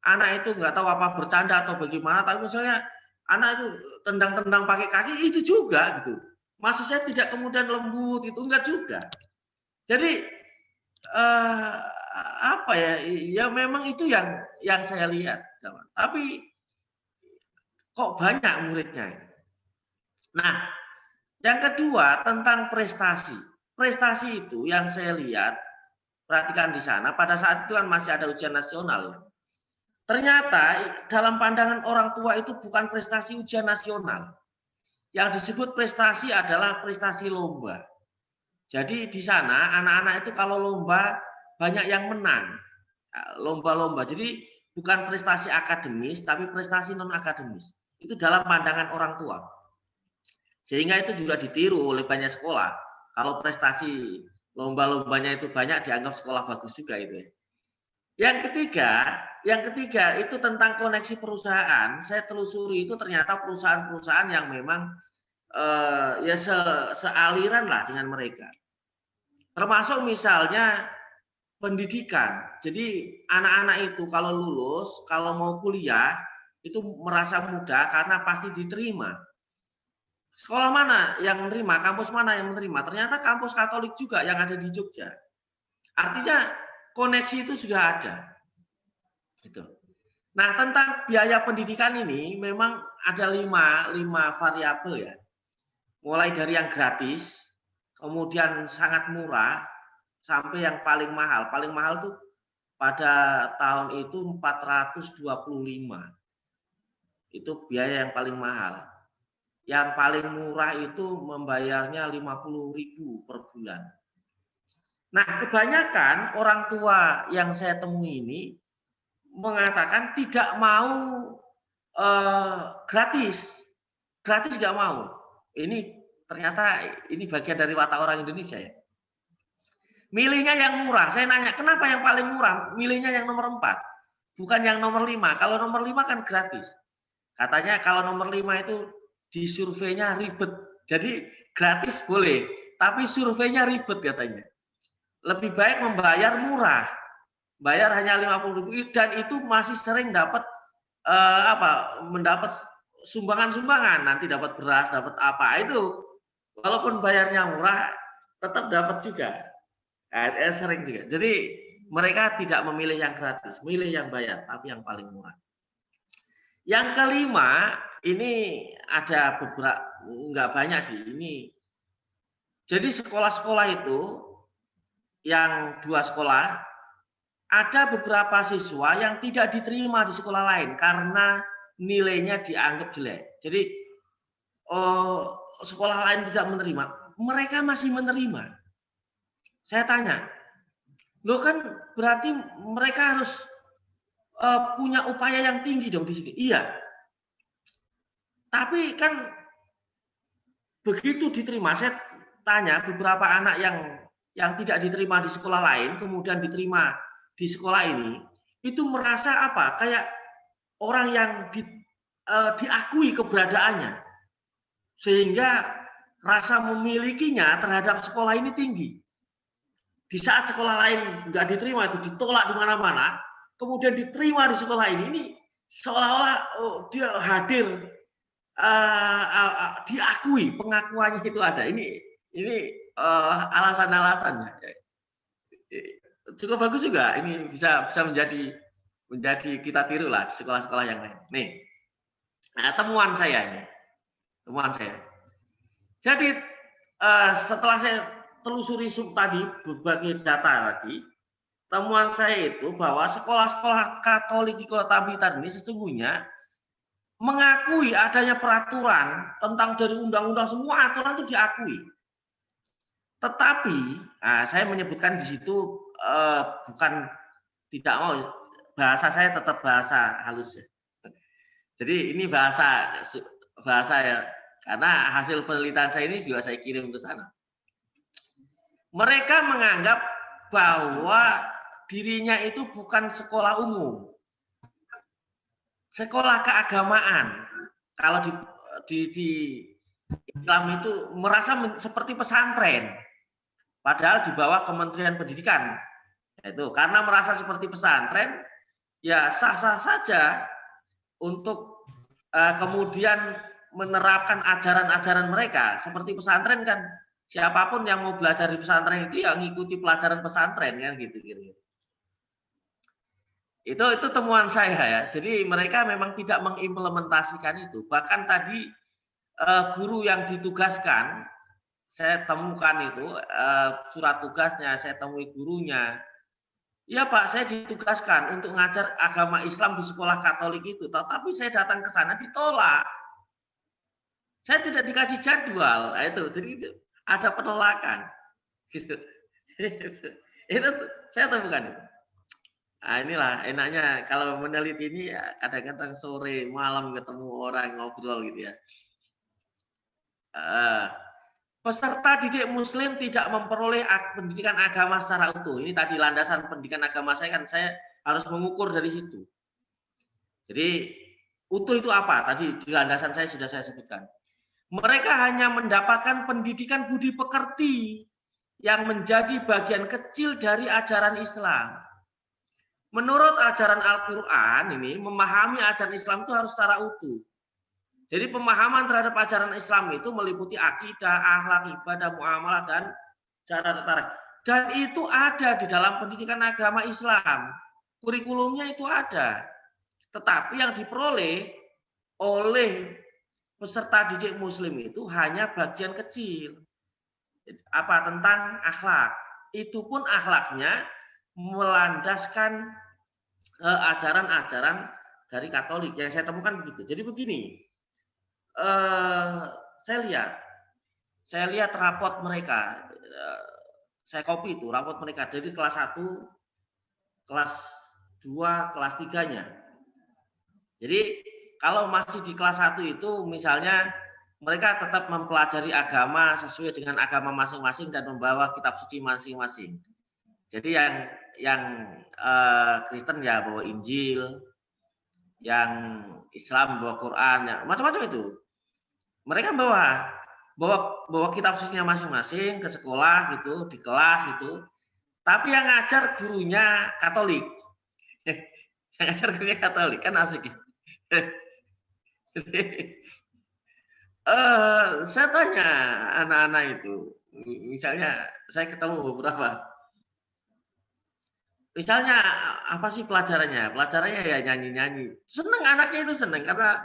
anak itu nggak tahu apa bercanda atau bagaimana, tapi misalnya anak itu tendang-tendang pakai kaki, itu juga gitu. Maksud saya tidak kemudian lembut, itu enggak juga. Jadi apa ya? Ya memang itu yang saya lihat. Tapi kok banyak muridnya. Nah, yang kedua tentang prestasi. prestasi itu yang saya lihat, perhatikan di sana, pada saat itu kan masih ada ujian nasional. Ternyata dalam pandangan orang tua itu bukan prestasi ujian nasional. Yang disebut prestasi adalah prestasi lomba. Jadi di sana anak-anak itu kalau lomba banyak yang menang. Lomba-lomba. Jadi bukan prestasi akademis, tapi prestasi non-akademis. Itu dalam pandangan orang tua. Sehingga itu juga ditiru oleh banyak sekolah. Kalau prestasi lomba-lombanya itu banyak, dianggap sekolah bagus juga itu. Yang ketiga itu tentang koneksi perusahaan. Saya telusuri itu ternyata perusahaan-perusahaan yang memang ya sealiran lah dengan mereka. Termasuk misalnya pendidikan. Jadi anak-anak itu kalau lulus, kalau mau kuliah itu merasa mudah karena pasti diterima. Sekolah mana yang menerima, kampus mana yang menerima? Ternyata kampus Katolik juga yang ada di Jogja. Artinya koneksi itu sudah ada. Gitu. Nah, tentang biaya pendidikan ini memang ada lima variabel ya. Mulai dari yang gratis, kemudian sangat murah, sampai yang paling mahal. Paling mahal tuh pada tahun itu 425. Itu biaya yang paling mahal. Yang paling murah itu membayarnya 50.000 per bulan. Nah, kebanyakan orang tua yang saya temui ini mengatakan tidak mau gratis nggak mau. Ini ternyata ini bagian dari watak orang Indonesia ya. Milihnya yang murah. Saya nanya, kenapa yang paling murah? Milihnya yang nomor 4, bukan yang nomor 5. Kalau nomor 5 kan gratis. Katanya kalau nomor 5 itu di surveinya ribet. Jadi gratis boleh, tapi surveinya ribet katanya. Lebih baik membayar murah, bayar hanya 50.000 dan itu masih sering dapat mendapat sumbangan-sumbangan, nanti dapat beras, dapat apa itu, walaupun bayarnya murah tetap dapat juga, sering juga. Jadi mereka tidak memilih yang gratis, milih yang bayar, tapi yang paling murah. Yang kelima ini ada beberapa, nggak banyak sih ini. Jadi sekolah-sekolah itu yang 2 sekolah, ada beberapa siswa yang tidak diterima di sekolah lain karena nilainya dianggap jelek. Jadi sekolah lain tidak menerima, mereka masih menerima. Saya tanya, loh kan berarti mereka harus punya upaya yang tinggi dong di sini. Iya. Tapi kan begitu diterima, saya tanya beberapa anak yang tidak diterima di sekolah lain, kemudian diterima di sekolah ini, itu merasa apa? Kayak orang yang diakui keberadaannya, sehingga rasa memilikinya terhadap sekolah ini tinggi. Di saat sekolah lain nggak diterima, itu ditolak di mana-mana, kemudian diterima di sekolah ini seolah-olah dia hadir, diakui, pengakuannya itu ada. Ini alasan-alasannya cukup bagus juga. Ini bisa menjadi kita tiru lah di sekolah-sekolah yang lain. Nih, nah, temuan saya. Jadi setelah saya telusuri tadi berbagai data tadi, temuan saya itu bahwa sekolah-sekolah Katolik di Kota Blitar ini sesungguhnya mengakui adanya peraturan tentang dari undang-undang, semua aturan itu diakui. Tetapi saya menyebutkan di situ bukan tidak mau, bahasa saya tetap bahasa halus ya. Jadi ini bahasa ya, karena hasil penelitian saya ini juga saya kirim ke sana. Mereka menganggap bahwa dirinya itu bukan sekolah umum, sekolah keagamaan. Kalau di Islam itu merasa seperti pesantren, padahal di bawah Kementerian Pendidikan. Itu karena merasa seperti pesantren, ya sah-sah saja untuk kemudian menerapkan ajaran-ajaran mereka seperti pesantren kan. Siapapun yang mau belajar di pesantren itu yang ngikuti pelajaran pesantren kan gitu. Itu temuan saya ya. Jadi mereka memang tidak mengimplementasikan itu. Bahkan tadi guru yang ditugaskan saya temukan itu surat tugasnya, saya temui gurunya. Ya Pak, saya ditugaskan untuk ngajar agama Islam di sekolah Katolik itu, tetapi saya datang ke sana ditolak. Saya tidak dikasih jadwal. Nah, itu, jadi ada penolakan. Gitu. Itu saya temukan. Nah, inilah enaknya kalau meneliti ini ya kadang-kadang sore, malam ketemu orang ngobrol gitu ya. Peserta didik muslim tidak memperoleh pendidikan agama secara utuh. Ini tadi landasan pendidikan agama saya kan saya harus mengukur dari situ. Jadi utuh itu apa? Tadi di landasan saya sudah saya sebutkan. Mereka hanya mendapatkan pendidikan budi pekerti yang menjadi bagian kecil dari ajaran Islam. Menurut ajaran Al-Quran ini, memahami ajaran Islam itu harus secara utuh. Jadi pemahaman terhadap ajaran Islam itu meliputi akidah, akhlak, ibadah, muamalah, dan cara tertarik. Dan itu ada di dalam pendidikan agama Islam. Kurikulumnya itu ada. Tetapi yang diperoleh oleh peserta didik muslim itu hanya bagian kecil. Apa? Tentang akhlak. Itu pun akhlaknya melandaskan ajaran-ajaran dari Katolik. Yang saya temukan begitu. Jadi begini, saya lihat rapot mereka, saya copy itu rapot mereka dari kelas 1, kelas 2, kelas 3-nya. Jadi kalau masih di kelas 1 itu misalnya mereka tetap mempelajari agama sesuai dengan agama masing-masing dan membawa kitab suci masing-masing. Jadi yang Kristen ya bawa Injil, yang Islam bawa Quran, ya, macam-macam itu. Mereka bawa kitab sucinya masing-masing ke sekolah gitu, di kelas itu. Tapi yang ngajar gurunya Katolik. Yang ngajar gurunya Katolik kan asik. Saya tanya anak-anak itu, misalnya saya ketemu beberapa. Misalnya apa sih pelajarannya? Pelajarannya ya nyanyi-nyanyi. Seneng anaknya itu seneng karena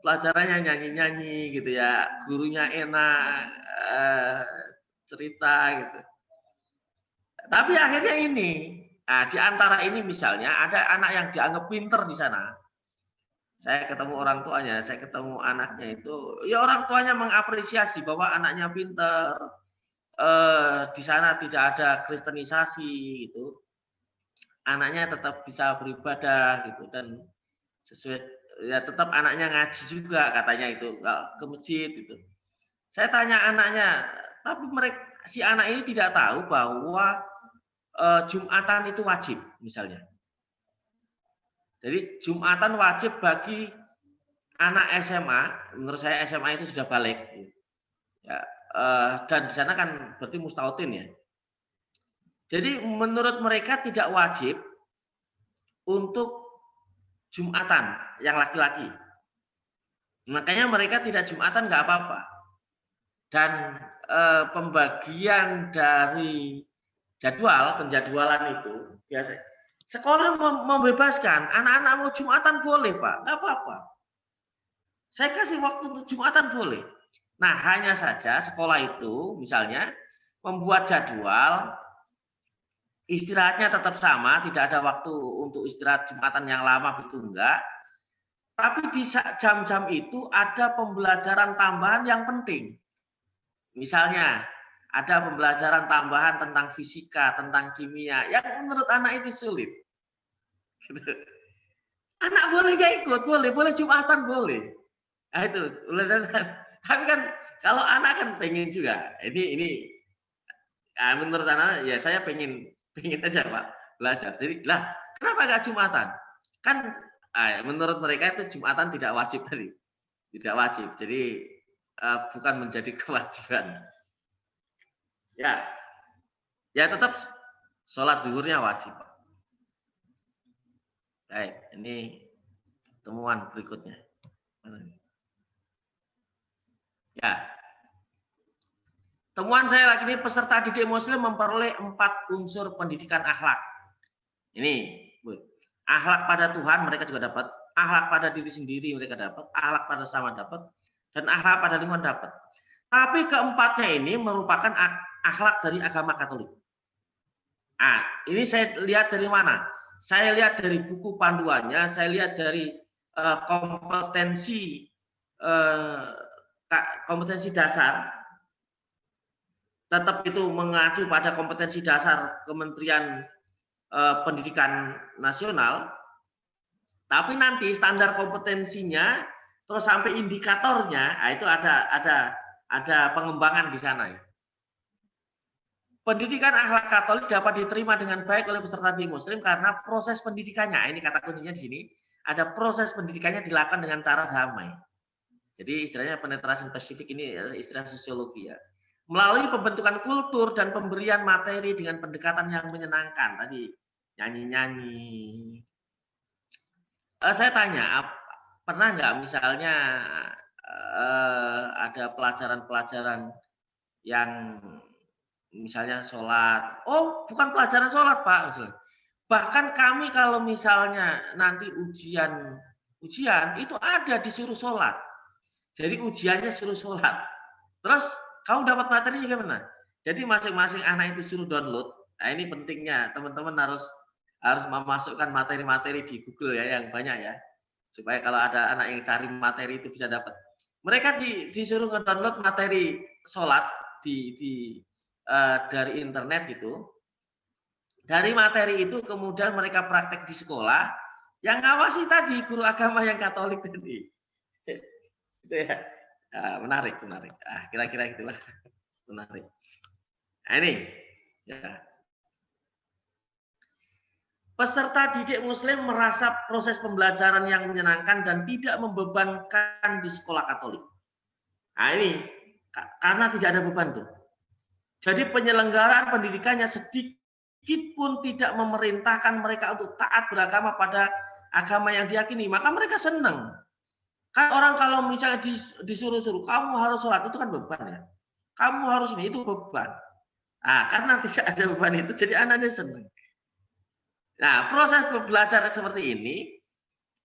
pelajarannya nyanyi-nyanyi gitu ya, gurunya enak, cerita gitu. Tapi akhirnya ini, nah, di antara ini misalnya ada anak yang dianggap pinter di sana. Saya ketemu orang tuanya, saya ketemu anaknya itu, ya orang tuanya mengapresiasi bahwa anaknya pinter, di sana tidak ada kristenisasi gitu. Anaknya tetap bisa beribadah gitu dan sesuai ya tetap anaknya ngaji juga katanya itu ke masjid gitu. Saya tanya anaknya, tapi si anak ini tidak tahu bahwa Jumatan itu wajib misalnya. Jadi Jumatan wajib bagi anak SMA, menurut saya SMA itu sudah balik. Ya, dan di sana kan berarti mustautin ya. Jadi menurut mereka tidak wajib untuk Jumatan yang laki-laki. Makanya mereka tidak Jumatan nggak apa-apa. Dan pembagian dari penjadwalan itu biasa. Sekolah membebaskan anak-anak mau Jumatan boleh Pak, nggak apa-apa. Saya kasih waktu untuk Jumatan boleh. Nah hanya saja sekolah itu misalnya membuat jadwal istirahatnya tetap sama, tidak ada waktu untuk istirahat Jumatan yang lama itu enggak. Tapi di jam-jam itu ada pembelajaran tambahan yang penting. Misalnya ada pembelajaran tambahan tentang fisika, tentang kimia, yang menurut anak itu sulit. Anak boleh nggak ikut, boleh Jumatan boleh. Nah itu, tapi kan kalau anak kan pengen juga. Ini menurut anak ya saya pengen aja Pak belajar. Jadi lah kenapa nggak Jumatan? Kan menurut mereka itu Jumatan tidak wajib tadi, tidak wajib. Jadi bukan menjadi kewajiban. Ya tetap sholat zuhurnya wajib. Baik, ini temuan berikutnya. Ya, temuan saya lagi ini peserta didik muslim memperoleh 4 unsur pendidikan akhlak. Ini, akhlak pada Tuhan mereka juga dapat, akhlak pada diri sendiri mereka dapat, akhlak pada sama dapat, dan akhlak pada lingkungan dapat. Tapi keempatnya ini merupakan akhlak dari agama Katolik. Nah, ini saya lihat dari mana? Saya lihat dari buku panduannya, saya lihat dari kompetensi kompetensi dasar, tetap itu mengacu pada kompetensi dasar Kementerian Pendidikan Nasional, tapi nanti standar kompetensinya terus sampai indikatornya, nah itu ada pengembangan di sana ya. Pendidikan akhlak Katolik dapat diterima dengan baik oleh peserta didik Muslim karena proses pendidikannya, ini kata kuncinya di sini, ada proses pendidikannya dilakukan dengan cara damai. Jadi istilahnya penetrasi spesifik ini istilah sosiologi ya. Melalui pembentukan kultur dan pemberian materi dengan pendekatan yang menyenangkan. Tadi nyanyi-nyanyi. Saya tanya, pernah nggak misalnya ada pelajaran-pelajaran yang misalnya sholat, oh bukan pelajaran sholat Pak, misalnya. Bahkan kami kalau misalnya nanti ujian itu ada disuruh sholat, jadi ujiannya suruh sholat, terus kamu dapat materinya gimana? Jadi masing-masing anak itu suruh download. Nah ini pentingnya teman-teman harus memasukkan materi-materi di Google ya yang banyak ya, supaya kalau ada anak yang cari materi itu bisa dapat. Mereka disuruh nge-download materi sholat dari internet gitu. Dari materi itu kemudian mereka praktek di sekolah. Yang ngawasi tadi guru agama yang Katolik tadi. Itu ya. Nah, menarik. Kira-kira itulah menarik. Nah, ini ya. Peserta didik Muslim merasa proses pembelajaran yang menyenangkan dan tidak membebankan di sekolah Katolik. Nah, ini karena tidak ada beban tuh. Jadi penyelenggaraan pendidikannya sedikit pun tidak memerintahkan mereka untuk taat beragama pada agama yang diyakini, maka mereka senang. Kan orang kalau misalnya disuruh-suruh, kamu harus sholat, itu kan beban ya. Kamu harus ini, itu beban. Nah, karena tidak ada beban itu, jadi anaknya senang. Nah, proses belajar seperti ini,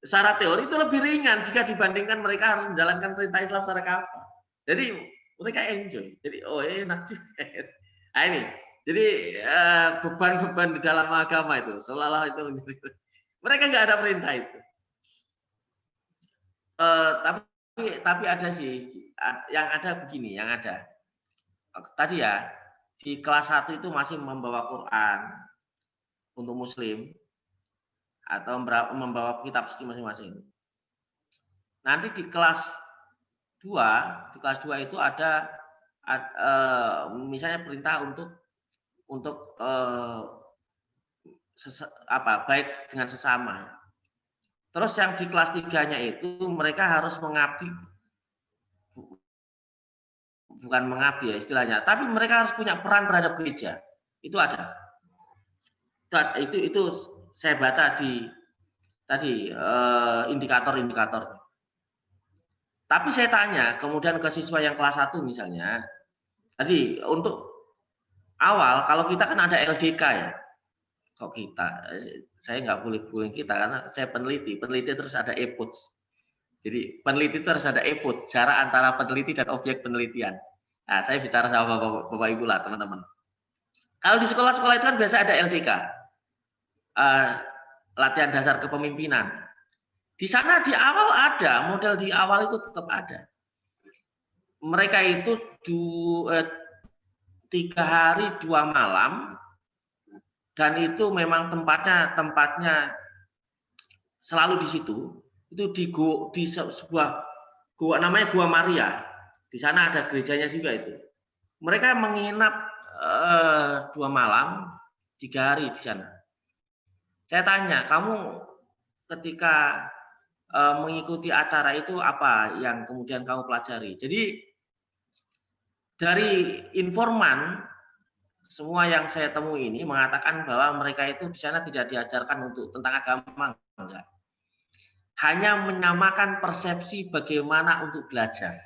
secara teori itu lebih ringan jika dibandingkan mereka harus menjalankan perintah Islam secara kafah. Jadi mereka enjoy. Jadi oh enak juga. Nah ini, jadi beban-beban di dalam agama itu seolah-olah itu mereka nggak ada perintah itu. Tapi ada sih, yang ada begini, yang ada tadi ya di kelas 1 itu masih membawa Quran untuk Muslim atau membawa kitab suci masing-masing. Nanti di kelas 2 itu ada misalnya perintah untuk baik dengan sesama. Terus yang di kelas 3-nya itu mereka harus mengabdi, bukan mengabdi ya istilahnya, tapi mereka harus punya peran terhadap gereja. Itu ada. Itu saya baca di tadi indikator-indikatornya. Tapi saya tanya kemudian ke siswa yang kelas 1 misalnya, tadi untuk awal kalau kita kan ada LDK ya. Kok kita? Saya nggak boleh kita karena saya peneliti terus ada EPUT. Jadi peneliti terus ada EPUT, jarak antara peneliti dan objek penelitian. Nah, saya bicara sama Bapak Ibu lah teman-teman. Kalau di sekolah-sekolah itu kan biasa ada LDK, latihan dasar kepemimpinan. Di sana di awal ada, model di awal itu tetap ada. Mereka itu 3 hari 2 malam, dan itu memang tempatnya selalu di situ. Itu di sebuah gua namanya Gua Maria. Di sana ada gerejanya juga itu. Mereka menginap 2 malam, 3 hari di sana. Saya tanya, kamu ketika mengikuti acara itu apa yang kemudian kamu pelajari? Jadi dari informan semua yang saya temui ini mengatakan bahwa mereka itu di sana tidak diajarkan tentang agama, enggak. Hanya menyamakan persepsi bagaimana untuk belajar.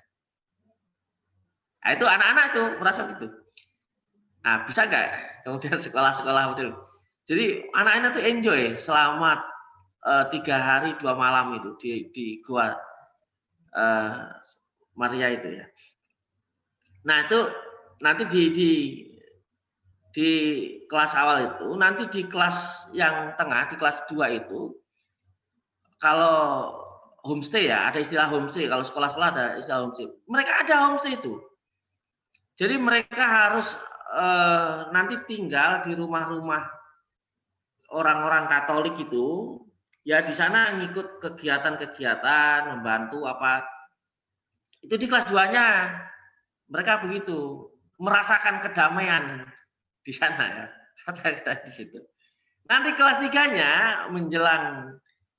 Nah, itu anak-anak itu merasa gitu. Nah, bisa enggak kemudian sekolah-sekolah model. Jadi anak-anak itu enjoy selama 3 hari 2 malam itu di Gua Maria itu ya. Nah, itu nanti di kelas awal itu, nanti di kelas yang tengah, di kelas 2 itu, kalau homestay ya, ada istilah homestay, kalau sekolah-sekolah ada istilah homestay. Mereka ada homestay itu. Jadi mereka harus nanti tinggal di rumah-rumah orang-orang Katolik itu, ya di sana ngikut kegiatan-kegiatan, membantu apa. Itu di kelas 2-nya. Mereka begitu, merasakan kedamaian di sana ya. Di situ. Nanti kelas 3-nya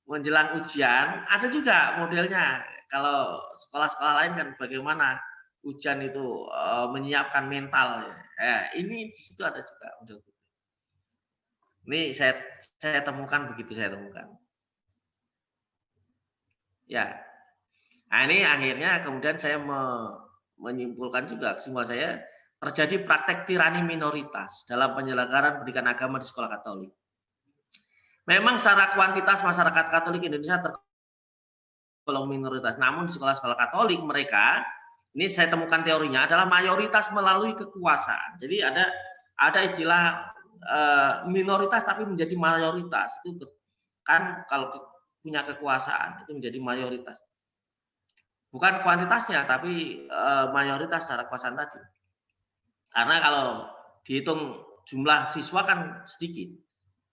menjelang ujian ada juga modelnya. Kalau sekolah-sekolah lain kan bagaimana ujian itu menyiapkan mental. Ini di situ ada juga model. Ini saya temukan begitu saya temukan. Ya. Nah, ini akhirnya kemudian saya menyimpulkan juga kesimpulan saya terjadi praktek tirani minoritas dalam penyelenggaraan pendidikan agama di sekolah Katolik. Memang secara kuantitas masyarakat Katolik Indonesia tergolong minoritas, namun di sekolah-sekolah Katolik mereka, ini saya temukan teorinya adalah mayoritas melalui kekuasaan. Jadi ada istilah minoritas tapi menjadi mayoritas. Itu kan kalau punya kekuasaan itu menjadi mayoritas. Bukan kuantitasnya tapi mayoritas secara kekuasaan tadi. Karena kalau dihitung jumlah siswa kan sedikit.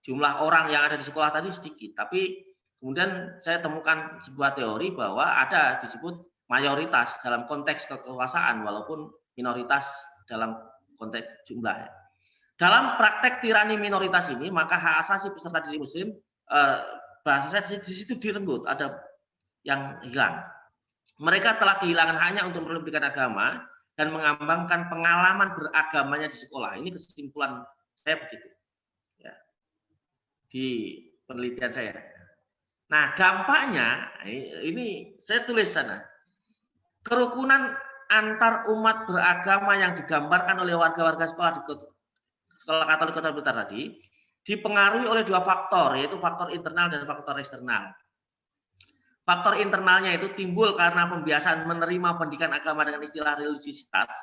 Jumlah orang yang ada di sekolah tadi sedikit, tapi kemudian saya temukan sebuah teori bahwa ada disebut mayoritas dalam konteks kekuasaan walaupun minoritas dalam konteks jumlah. Dalam praktek tirani minoritas ini, maka hak asasi peserta didik muslim bahasa saya di situ direnggut, ada yang hilang. Mereka telah kehilangan hanya untuk pendidikan agama dan mengembangkan pengalaman beragamanya di sekolah. Ini kesimpulan saya begitu. Di penelitian saya. Nah, dampaknya ini saya tulis sana. Kerukunan antar umat beragama yang digambarkan oleh warga-warga sekolah Katolik Kota Blitar tadi dipengaruhi oleh dua faktor, yaitu faktor internal dan faktor eksternal. Faktor internalnya itu timbul karena pembiasaan menerima pendidikan agama dengan istilah religiositas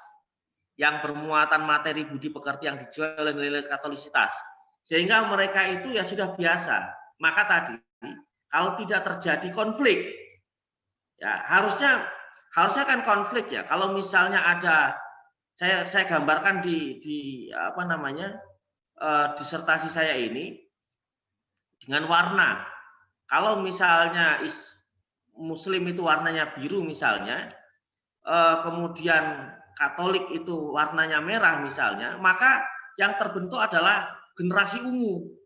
yang bermuatan materi budi pekerti yang dijual oleh nilai katolisitas. Sehingga mereka itu ya sudah biasa. Maka tadi kalau tidak terjadi konflik, ya harusnya kan konflik ya. Kalau misalnya ada, saya gambarkan di apa namanya disertasi saya ini dengan warna. Kalau misalnya Muslim itu warnanya biru misalnya, kemudian Katolik itu warnanya merah misalnya, maka yang terbentuk adalah generasi ungu.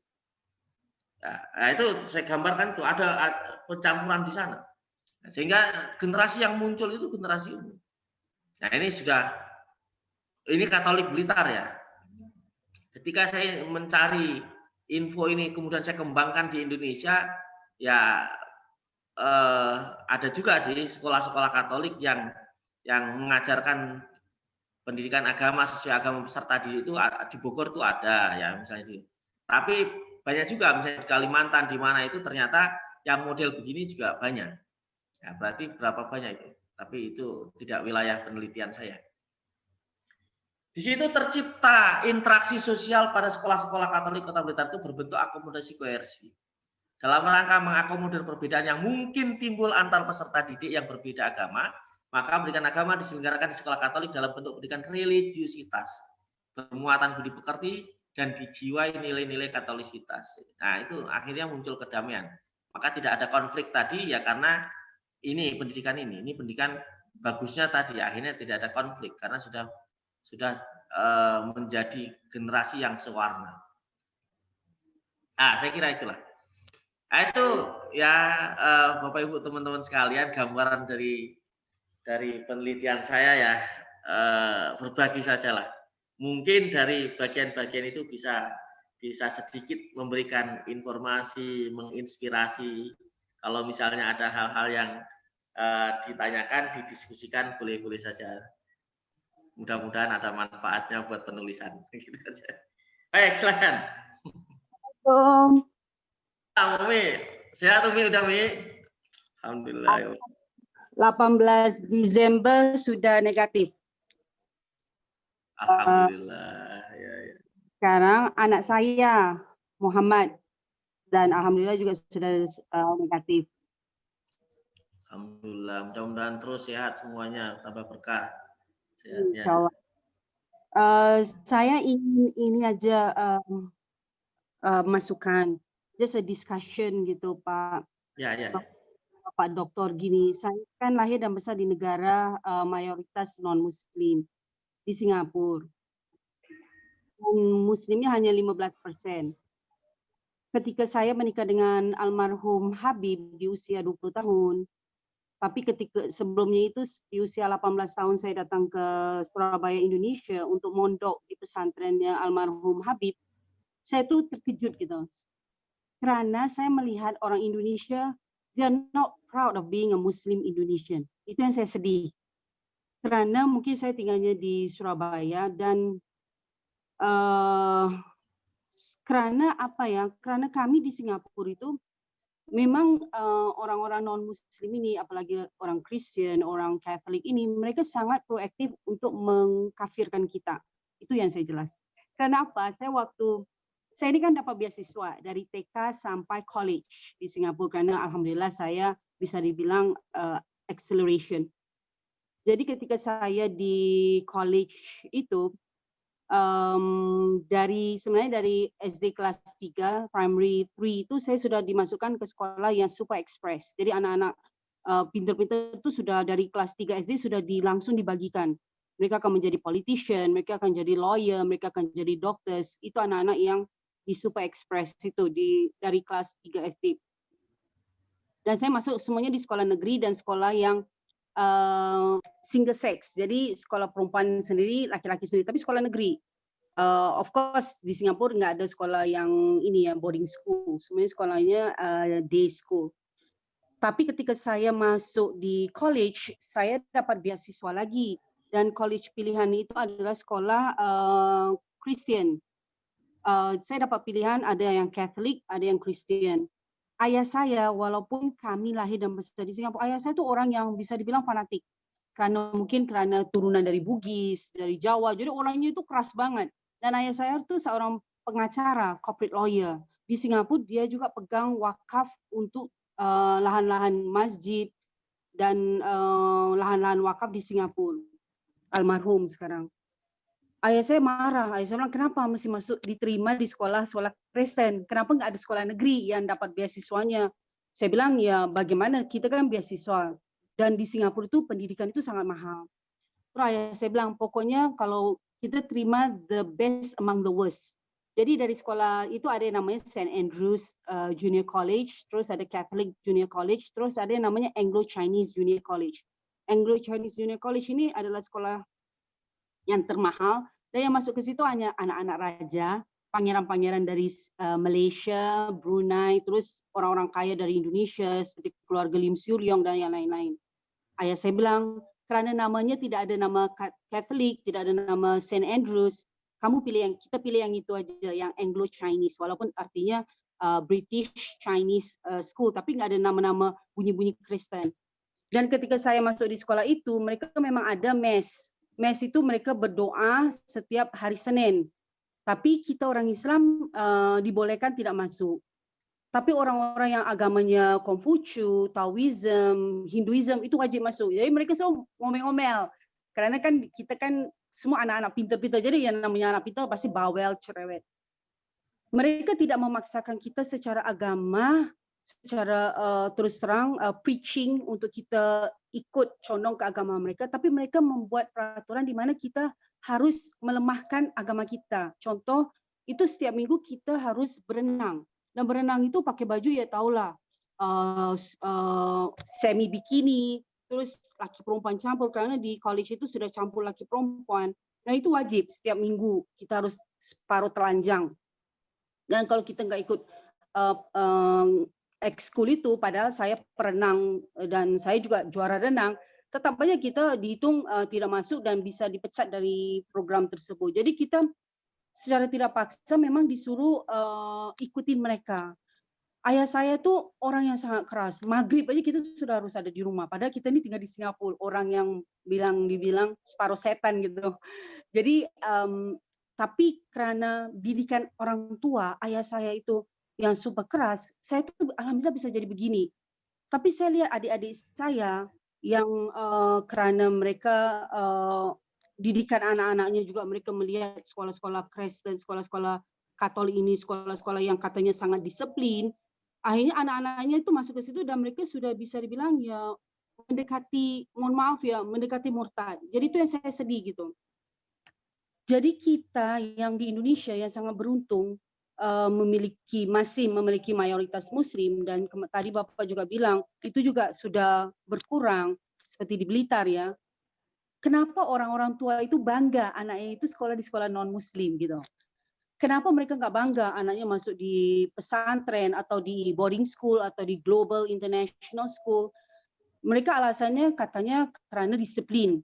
Nah, itu saya gambarkan itu ada pencampuran di sana. Sehingga generasi yang muncul itu generasi ungu. Nah, ini Katolik Blitar ya. Ketika saya mencari info ini kemudian saya kembangkan di Indonesia, ya ada juga sih sekolah-sekolah Katolik yang mengajarkan pendidikan agama sesuai agama peserta didik itu di Bogor itu ada ya misalnya itu. Tapi banyak juga misalnya di Kalimantan di mana itu ternyata yang model begini juga banyak. Ya, berarti berapa banyak itu? Tapi itu tidak wilayah penelitian saya. Di situ tercipta interaksi sosial pada sekolah-sekolah Katolik Kota Blitar itu berbentuk akomodasi koersi. Dalam rangka mengakomodir perbedaan yang mungkin timbul antar peserta didik yang berbeda agama, maka pendidikan agama diselenggarakan di sekolah Katolik dalam bentuk pendidikan religiusitas, bermuatan budi pekerti, dan dijiwai nilai-nilai katolisitas. Nah, itu akhirnya muncul kedamaian. Maka tidak ada konflik tadi ya karena ini pendidikan ini pendidikan bagusnya tadi akhirnya tidak ada konflik karena sudah menjadi generasi yang sewarna. Nah, saya kira itulah. Nah, itu ya Bapak Ibu teman-teman sekalian gambaran dari penelitian saya ya, berbagi sajalah. Mungkin dari bagian-bagian itu bisa sedikit memberikan informasi, menginspirasi. Kalau misalnya ada hal-hal yang ditanyakan, didiskusikan, boleh-boleh saja. Mudah-mudahan ada manfaatnya buat penulisan. Gitu aja. Baik, silakan. Umi, sehat Umi udah Umi? Alhamdulillah. 18 Desember sudah negatif. Alhamdulillah. Ya, ya. Sekarang anak saya Muhammad dan alhamdulillah juga sudah negatif. Alhamdulillah. Mudah-mudahan terus sehat semuanya, tambah berkah sehatnya. Insyaallah. Saya ingin ini aja masukan, just a discussion gitu Pak. Ya, ya. Pak Dokter gini, saya kan lahir dan besar di negara mayoritas non-Muslim di Singapura. Muslimnya hanya 15%. Ketika saya menikah dengan almarhum Habib di usia 20 tahun, tapi ketika sebelumnya itu di usia 18 tahun saya datang ke Surabaya, Indonesia untuk mondok di pesantrennya almarhum Habib, saya tuh terkejut gitu. Karena saya melihat orang Indonesia, they are not proud of being a Muslim Indonesian. Itu yang saya sedih. Karena mungkin saya tinggalnya di Surabaya dan karena apa ya? Karena kami di Singapura itu memang orang-orang non-Muslim ini, apalagi orang Kristen, orang Katolik ini, mereka sangat proaktif untuk mengkafirkan kita. Itu yang saya jelas. Karena apa? Saya ini kan dapat beasiswa dari TK sampai college di Singapura karena alhamdulillah saya bisa dibilang acceleration. Jadi ketika saya di college itu sebenarnya dari SD kelas 3, primary 3 itu saya sudah dimasukkan ke sekolah yang super express. Jadi anak-anak pintar-pintar itu sudah dari kelas 3 SD sudah langsung dibagikan. Mereka akan menjadi politician, mereka akan jadi lawyer, mereka akan jadi doctors. Itu anak-anak yang di super express itu dari kelas 3 SD. Dan saya masuk semuanya di sekolah negeri dan sekolah yang single sex. Jadi sekolah perempuan sendiri, laki-laki sendiri, tapi sekolah negeri. Of course di Singapura nggak ada sekolah yang ini ya boarding school. Sebenarnya sekolahnya day school. Tapi ketika saya masuk di college, saya dapat beasiswa lagi. Dan college pilihan itu adalah sekolah Kristen. Saya dapat pilihan ada yang Katolik, ada yang Kristen. Ayah saya, walaupun kami lahir dan besar di Singapura, ayah saya itu orang yang bisa dibilang fanatik. Karena turunan dari Bugis, dari Jawa, jadi orangnya itu keras banget. Dan ayah saya itu seorang pengacara, corporate lawyer. Di Singapura dia juga pegang wakaf untuk lahan-lahan masjid dan lahan-lahan wakaf di Singapura. Almarhum sekarang. Ayah saya marah, ayah saya bilang kenapa mesti diterima di sekolah Kristen, kenapa nggak ada sekolah negeri yang dapat beasiswanya? Saya bilang ya bagaimana, kita kan beasiswa dan di Singapura itu pendidikan itu sangat mahal. Terus ayah saya bilang pokoknya kalau kita terima the best among the worst. Jadi dari sekolah itu ada yang namanya St. Andrews Junior College, terus ada Catholic Junior College, terus ada yang namanya Anglo-Chinese Junior College. Anglo-Chinese Junior College ini adalah sekolah yang termahal. Dan yang masuk ke situ hanya anak-anak raja, pangeran-pangeran dari Malaysia, Brunei, terus orang-orang kaya dari Indonesia seperti keluarga Lim Siu Leong dan yang lain-lain. Ayah saya bilang, karena namanya tidak ada nama Catholic, tidak ada nama St. Andrews, kita pilih yang itu aja, yang Anglo-Chinese, walaupun artinya British Chinese School, tapi nggak ada nama-nama bunyi-bunyi Kristen. Dan ketika saya masuk di sekolah itu, mereka memang ada mass. Mass itu mereka berdoa setiap hari Senin. Tapi kita orang Islam dibolehkan tidak masuk. Tapi orang-orang yang agamanya Konghucu, Taoism, Hinduism itu wajib masuk. Jadi mereka semua ngomel-ngomel. Karena kan kita kan semua anak-anak pintar-pintar. Jadi yang namanya anak pintar pasti bawel, cerewet. Mereka tidak memaksakan kita secara agama, secara terus terang preaching untuk kita ikut condong ke agama mereka, tapi mereka membuat peraturan di mana kita harus melemahkan agama kita. Contoh, itu setiap minggu kita harus berenang. Dan berenang itu pakai baju ya tahulah, semi bikini, terus laki perempuan campur, karena di college itu sudah campur laki perempuan. Nah itu wajib setiap minggu kita harus separuh telanjang. Dan kalau kita nggak ikut ekskul itu, padahal saya perenang dan saya juga juara renang, tetap aja kita dihitung tidak masuk dan bisa dipecat dari program tersebut. Jadi kita secara tidak paksa memang disuruh ikutin mereka. Ayah saya tuh orang yang sangat keras. Maghrib aja kita sudah harus ada di rumah. Padahal kita ini tinggal di Singapura, orang yang dibilang separuh setan gitu. Jadi tapi karena didikan orang tua, ayah saya itu yang super keras, saya tuh alhamdulillah bisa jadi begini. Tapi saya lihat adik-adik saya yang karena mereka didikan anak-anaknya juga mereka melihat sekolah-sekolah Kristen, sekolah-sekolah Katolik ini, sekolah-sekolah yang katanya sangat disiplin, akhirnya anak-anaknya itu masuk ke situ dan mereka sudah bisa dibilang ya mendekati, mohon maaf ya, mendekati murtad. Jadi itu yang saya sedih gitu. Jadi kita yang di Indonesia yang sangat beruntung masih memiliki mayoritas Muslim dan tadi Bapak juga bilang itu juga sudah berkurang seperti di Blitar ya. Kenapa orang-orang tua itu bangga anaknya itu sekolah di sekolah non Muslim gitu? Kenapa mereka nggak bangga anaknya masuk di pesantren atau di boarding school atau di global international school? Mereka alasannya katanya karena disiplin.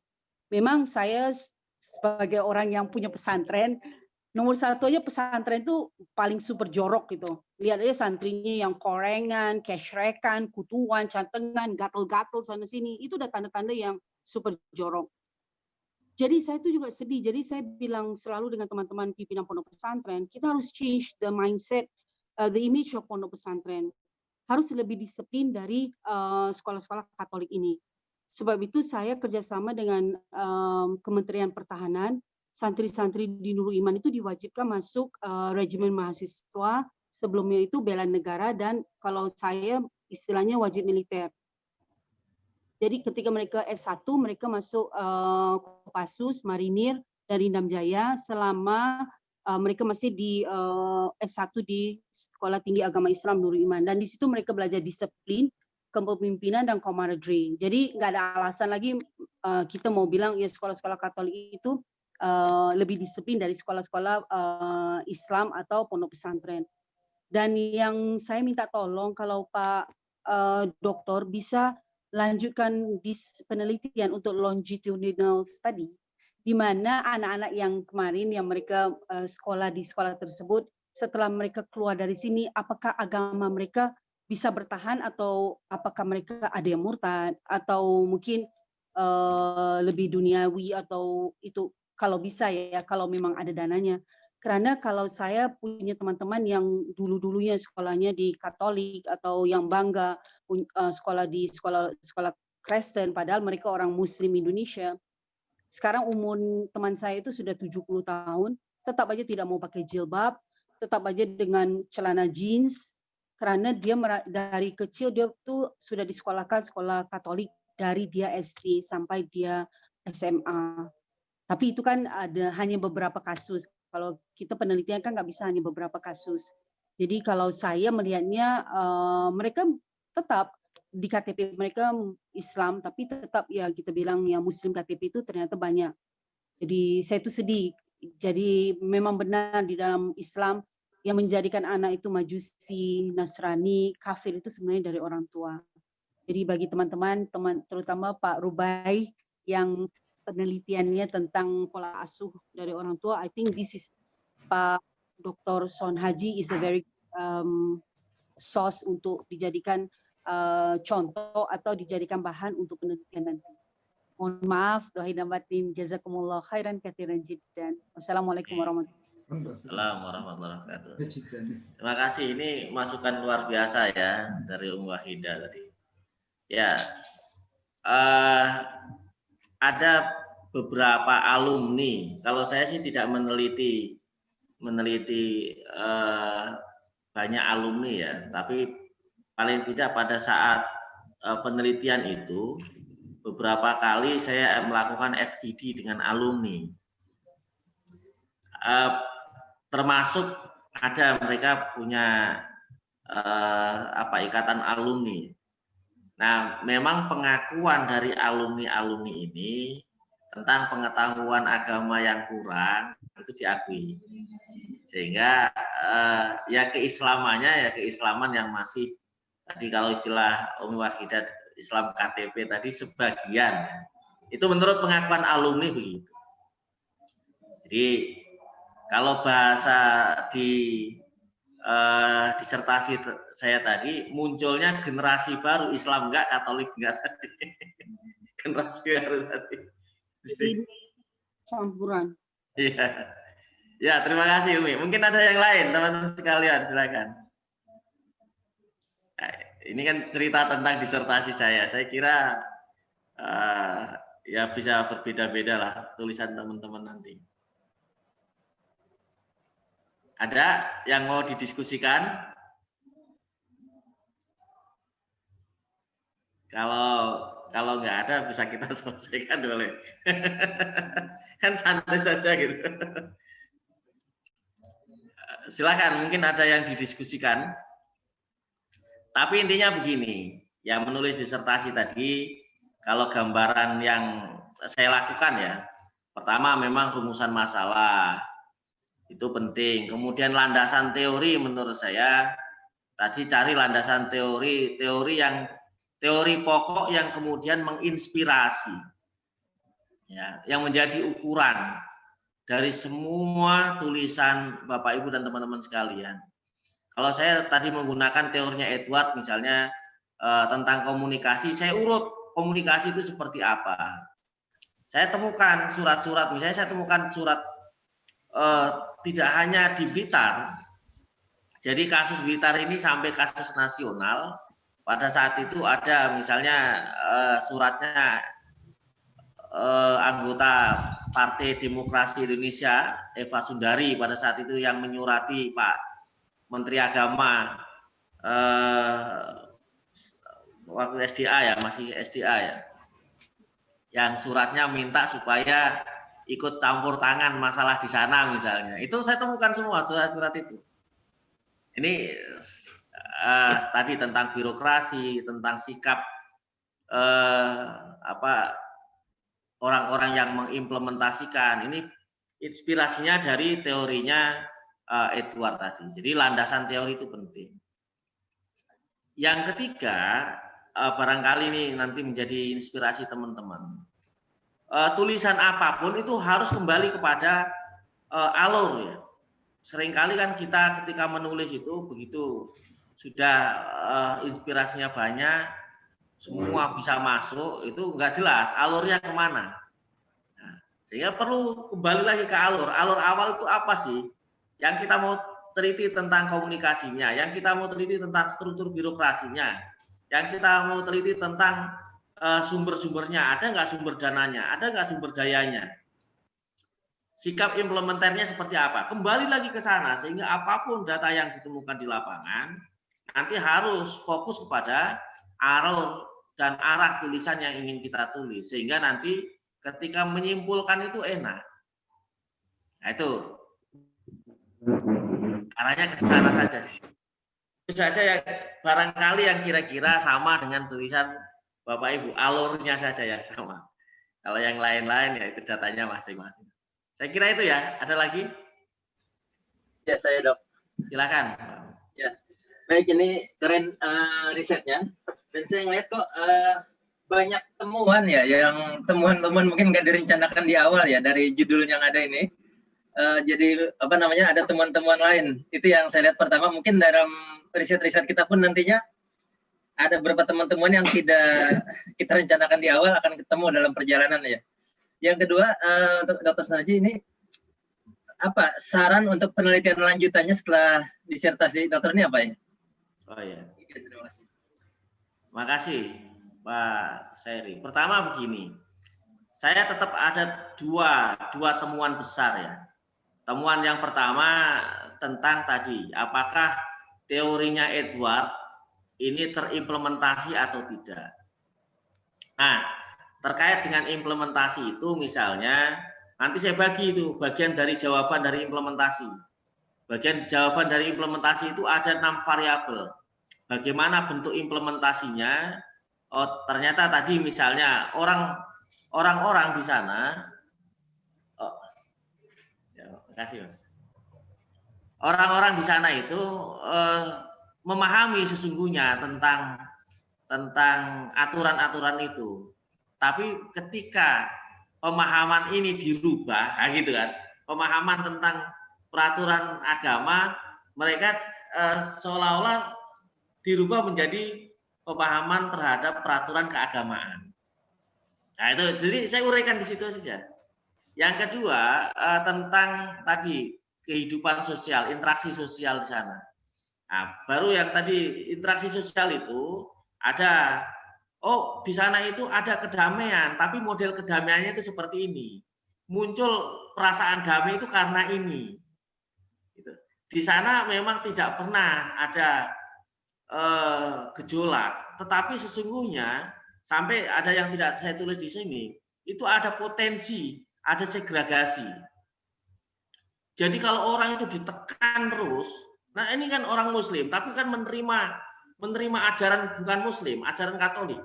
Memang saya sebagai orang yang punya pesantren, nomor satu aja pesantren itu paling super jorok gitu. Lihat aja santrinya yang korengan, keshrekan, kutuan, cantengan, gatel-gatel sana sini. Itu udah tanda-tanda yang super jorok. Jadi saya itu juga sedih. Jadi saya bilang selalu dengan teman-teman pimpinan pondok pesantren, kita harus change the mindset, the image of pondok pesantren. Harus lebih disiplin dari sekolah-sekolah Katolik ini. Sebab itu saya kerjasama dengan Kementerian Pertahanan, santri-santri di Nurul Iman itu diwajibkan masuk regimen mahasiswa, sebelumnya itu bela negara dan kalau saya istilahnya wajib militer. Jadi ketika mereka S1 mereka masuk Kopassus, Marinir, dan Rindam Jaya selama mereka masih di S1 di Sekolah Tinggi Agama Islam Nurul Iman dan di situ mereka belajar disiplin, kepemimpinan dan komandri. Jadi nggak ada alasan lagi kita mau bilang ya sekolah-sekolah Katolik itu lebih disiplin dari sekolah-sekolah Islam atau pondok pesantren. Dan yang saya minta tolong kalau Pak Dokter bisa lanjutkan penelitian untuk longitudinal study, di mana anak-anak yang kemarin yang mereka sekolah di sekolah tersebut, setelah mereka keluar dari sini, apakah agama mereka bisa bertahan atau apakah mereka ada yang murtad atau mungkin lebih duniawi atau itu kalau bisa ya kalau memang ada dananya. Karena kalau saya punya teman-teman yang dulu-dulunya sekolahnya di Katolik atau yang bangga sekolah di sekolah Kristen padahal mereka orang Muslim Indonesia. Sekarang umur teman saya itu sudah 70 tahun, tetap aja tidak mau pakai jilbab, tetap aja dengan celana jeans karena dia dari kecil dia tuh sudah disekolahkan sekolah Katolik dari dia SD sampai dia SMA. Tapi itu kan ada hanya beberapa kasus. Kalau kita penelitian kan nggak bisa hanya beberapa kasus. Jadi kalau saya melihatnya mereka tetap di KTP mereka Islam, tapi tetap ya kita bilang ya Muslim KTP itu ternyata banyak. Jadi saya itu sedih. Jadi memang benar di dalam Islam yang menjadikan anak itu Majusi, Nasrani, kafir itu sebenarnya dari orang tua. Jadi bagi teman-teman, terutama Pak Rubai yang penelitiannya tentang pola asuh dari orang tua, I think this is Pak Dr. Son Haji is a very source untuk dijadikan contoh atau dijadikan bahan untuk penelitian nanti. Mohon maaf, doa dan batin, jazakumullah khairan katsiran jiddan. Wassalamualaikum warahmatullahi wabarakatuh. Assalamualaikum warahmatullahi wabarakatuh. Terima kasih, ini masukan luar biasa ya dari Wahidah tadi. Ya, ada beberapa alumni. Kalau saya sih tidak meneliti banyak alumni ya, tapi paling tidak pada saat penelitian itu beberapa kali saya melakukan FGD dengan alumni. Termasuk ada mereka punya ikatan alumni. Nah, memang pengakuan dari alumni-alumni ini tentang pengetahuan agama yang kurang itu diakui. Sehingga ya keislaman yang masih tadi kalau istilah Umi Wahidah Islam KTP tadi sebagian. Itu menurut pengakuan alumni begitu. Jadi kalau bahasa di disertasi saya tadi munculnya generasi baru Islam enggak, Katolik enggak tadi. Generasi baru tadi. Jadi campuran. Iya. Ya, terima kasih Umi. Mungkin ada yang lain, teman-teman sekalian, silakan. Nah, ini kan cerita tentang disertasi saya. Saya kira ya bisa berbeda-beda lah tulisan teman-teman nanti. Ada yang mau didiskusikan? Kalau nggak ada bisa kita selesaikan boleh. Kan santai saja gitu. Silakan, mungkin ada yang didiskusikan. Tapi intinya begini, yang menulis disertasi tadi, kalau gambaran yang saya lakukan ya, pertama memang rumusan masalah, itu penting. Kemudian landasan teori menurut saya, tadi cari landasan teori yang teori pokok yang kemudian menginspirasi, ya, yang menjadi ukuran dari semua tulisan Bapak Ibu dan teman-teman sekalian. Kalau saya tadi menggunakan teorinya Edward misalnya tentang komunikasi, saya urut komunikasi itu seperti apa. Saya temukan surat-surat, misalnya saya temukan surat tidak hanya di Blitar, jadi kasus Blitar ini sampai kasus nasional. Pada saat itu ada misalnya suratnya anggota Partai Demokrasi Indonesia Eva Sundari pada saat itu yang menyurati Pak Menteri Agama waktu SDA ya, masih SDA ya, yang suratnya minta supaya ikut campur tangan masalah di sana misalnya. Itu saya temukan semua surat-surat itu. Ini tadi tentang birokrasi, tentang sikap orang-orang yang mengimplementasikan. Ini inspirasinya dari teorinya Edward tadi. Jadi landasan teori itu penting. Yang ketiga, barangkali ini nanti menjadi inspirasi teman-teman. Tulisan apapun itu harus kembali kepada alur ya. Seringkali kan kita ketika menulis itu begitu sudah inspirasinya banyak, semua bisa masuk, itu nggak jelas alurnya kemana. Nah, sehingga perlu kembali lagi ke alur. Alur awal itu apa sih? Yang kita mau teliti tentang komunikasinya, yang kita mau teliti tentang struktur birokrasinya, yang kita mau teliti tentang sumber-sumbernya, ada nggak sumber dananya, ada nggak sumber dayanya, sikap implementernya seperti apa. Kembali lagi ke sana, sehingga apapun data yang ditemukan di lapangan, nanti harus fokus kepada alur dan arah tulisan yang ingin kita tulis, sehingga nanti ketika menyimpulkan itu enak. Nah itu arahnya ke sana saja sih. Itu saja yang barangkali yang kira-kira sama dengan tulisan Bapak Ibu, alurnya saja yang sama. Kalau yang lain-lain ya itu datanya masing-masing. Saya kira itu ya. Ada lagi? Ya, saya Dok. Silakan. Ya, baik, ini keren risetnya. Dan saya ngeliat kok banyak temuan ya, yang temuan-temuan mungkin nggak direncanakan di awal ya dari judul yang ada ini. Jadi apa namanya, ada temuan-temuan lain. Itu yang saya lihat pertama. Mungkin dalam riset-riset kita pun nantinya ada beberapa temuan-temuan yang tidak kita rencanakan di awal akan ketemu dalam perjalanan ya. Yang kedua, untuk Dr. Sunarji, ini apa saran untuk penelitian lanjutannya setelah disertasi dokter ini apa ya? Oh ya. Terima kasih. Makasih Pak Seri. Pertama begini, saya tetap ada dua temuan besar ya. Temuan yang pertama tentang tadi, apakah teorinya Edward ini terimplementasi atau tidak. Nah, terkait dengan implementasi itu misalnya, nanti saya bagi itu bagian dari jawaban dari implementasi. Bagian jawaban dari implementasi itu ada 6 variabel. Bagaimana bentuk implementasinya? Oh, ternyata tadi misalnya orang-orang di sana, kasih Mas. Orang-orang di sana itu memahami sesungguhnya tentang aturan-aturan itu. Tapi ketika pemahaman ini dirubah, nah gitu kan, pemahaman tentang peraturan agama, mereka seolah-olah dirubah menjadi pemahaman terhadap peraturan keagamaan. Nah itu, jadi saya uraikan di situ saja. Yang kedua tentang tadi kehidupan sosial, interaksi sosial di sana. Nah, baru yang tadi interaksi sosial itu ada, oh di sana itu ada kedamaian, tapi model kedamaiannya itu seperti ini. Muncul perasaan damai itu karena ini. Gitu. Di sana memang tidak pernah ada gejolak, tetapi sesungguhnya sampai ada yang tidak saya tulis di sini, itu ada potensi, ada segregasi. Jadi kalau orang itu ditekan terus, nah ini kan orang Muslim, tapi kan menerima ajaran bukan Muslim, ajaran Katolik.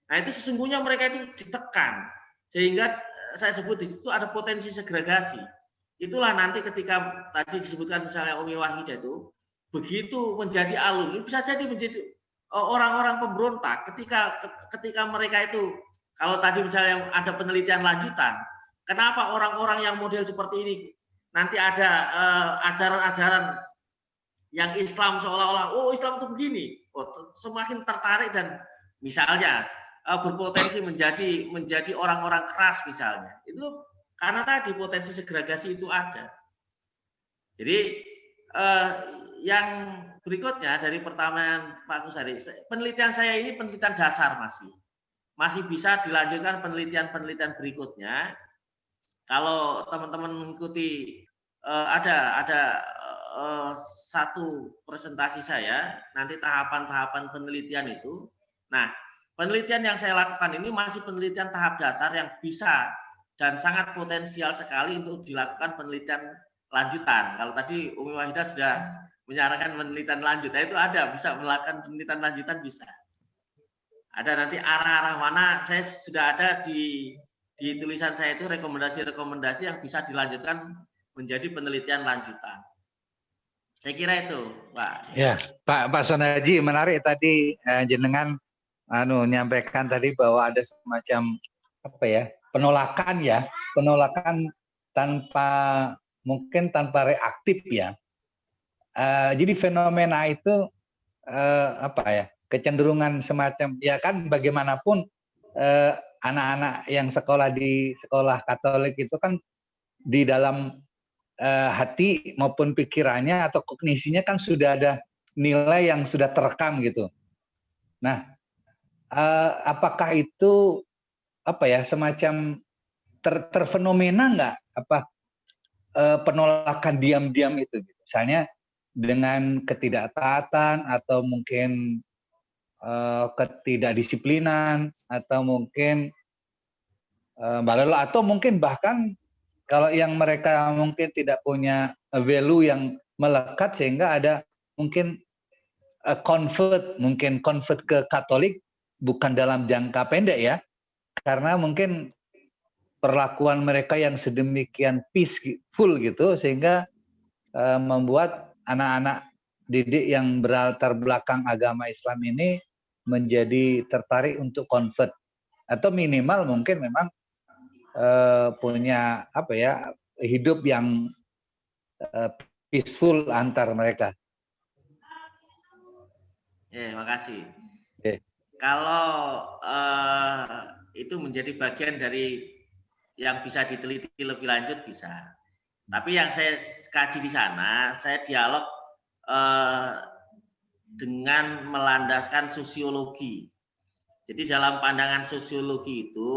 Nah itu sesungguhnya mereka itu ditekan, sehingga saya sebut di situ ada potensi segregasi. Itulah nanti ketika tadi disebutkan misalnya Umi Wahidah itu, begitu menjadi alumni bisa jadi menjadi orang-orang pemberontak ketika mereka itu, kalau tadi misalnya ada penelitian lanjutan, kenapa orang-orang yang model seperti ini nanti ada ajaran-ajaran yang Islam seolah-olah oh Islam itu begini, semakin tertarik dan misalnya berpotensi menjadi orang-orang keras misalnya, itu karena tadi potensi segregasi itu ada. Jadi yang berikutnya dari pertanyaan Pak Kusari, penelitian saya ini penelitian dasar masih bisa dilanjutkan penelitian berikutnya. Kalau teman-teman mengikuti ada satu presentasi saya nanti tahapan-tahapan penelitian itu. Nah, penelitian yang saya lakukan ini masih penelitian tahap dasar yang bisa dan sangat potensial sekali untuk dilakukan penelitian lanjutan. Kalau tadi Umi Wahidah sudah menyarankan penelitian lanjut, nah itu ada, bisa melakukan penelitian lanjutan bisa. Ada nanti arah-arah mana, saya sudah ada di tulisan saya itu rekomendasi-rekomendasi yang bisa dilanjutkan menjadi penelitian lanjutan. Saya kira itu, Pak. Ya, Pak Sonaji, menarik tadi jenengan nyampaikan tadi bahwa ada semacam penolakan tanpa reaktif ya. Jadi fenomena itu kecenderungan semacam ya kan bagaimanapun anak-anak yang sekolah di sekolah Katolik itu kan di dalam hati maupun pikirannya atau kognisinya kan sudah ada nilai yang sudah terekam gitu. Nah, apakah itu semacam terfenomena nggak penolakan diam-diam itu? Misalnya dengan ketidaktaatan atau mungkin ketidakdisiplinan atau mungkin atau mungkin bahkan kalau yang mereka mungkin tidak punya value yang melekat sehingga ada mungkin convert ke Katolik bukan dalam jangka pendek ya, karena mungkin perlakuan mereka yang sedemikian peaceful gitu sehingga membuat anak-anak didik yang berlatar belakang agama Islam ini menjadi tertarik untuk convert atau minimal mungkin memang punya hidup yang peaceful antar mereka. Ya, makasih. Okay. Kalau itu menjadi bagian dari yang bisa diteliti lebih lanjut bisa. Tapi yang saya kaji di sana, saya dialog dengan melandaskan sosiologi. Jadi dalam pandangan sosiologi itu,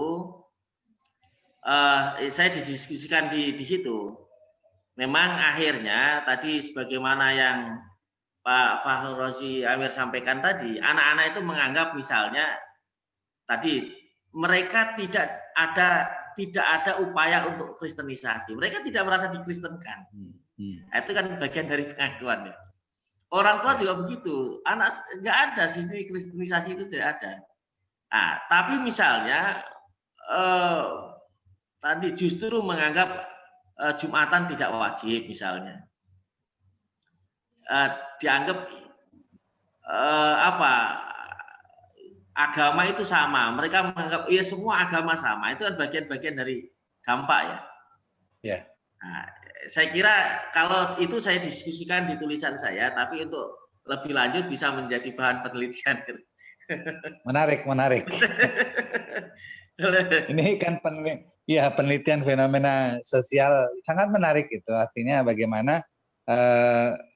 saya didiskusikan di situ. Memang akhirnya tadi sebagaimana yang Pak Fahrozi Amir sampaikan tadi, anak-anak itu menganggap misalnya tadi mereka tidak ada upaya untuk kristenisasi. Mereka tidak merasa dikristenkan. Itu kan bagian dari pengakuan ya. Orang tua juga begitu. Anak nggak ada sisi kristenisasi itu tidak ada. Nah, tapi misalnya tadi justru menganggap Jumatan tidak wajib misalnya. Dianggap agama itu sama, mereka menganggap ya semua agama sama, itu kan bagian-bagian dari dampak ya. Yeah. Nah, saya kira kalau itu saya diskusikan di tulisan saya, tapi untuk lebih lanjut bisa menjadi bahan penelitian. Menarik. Ini kan Ya, penelitian fenomena sosial sangat menarik itu. Artinya bagaimana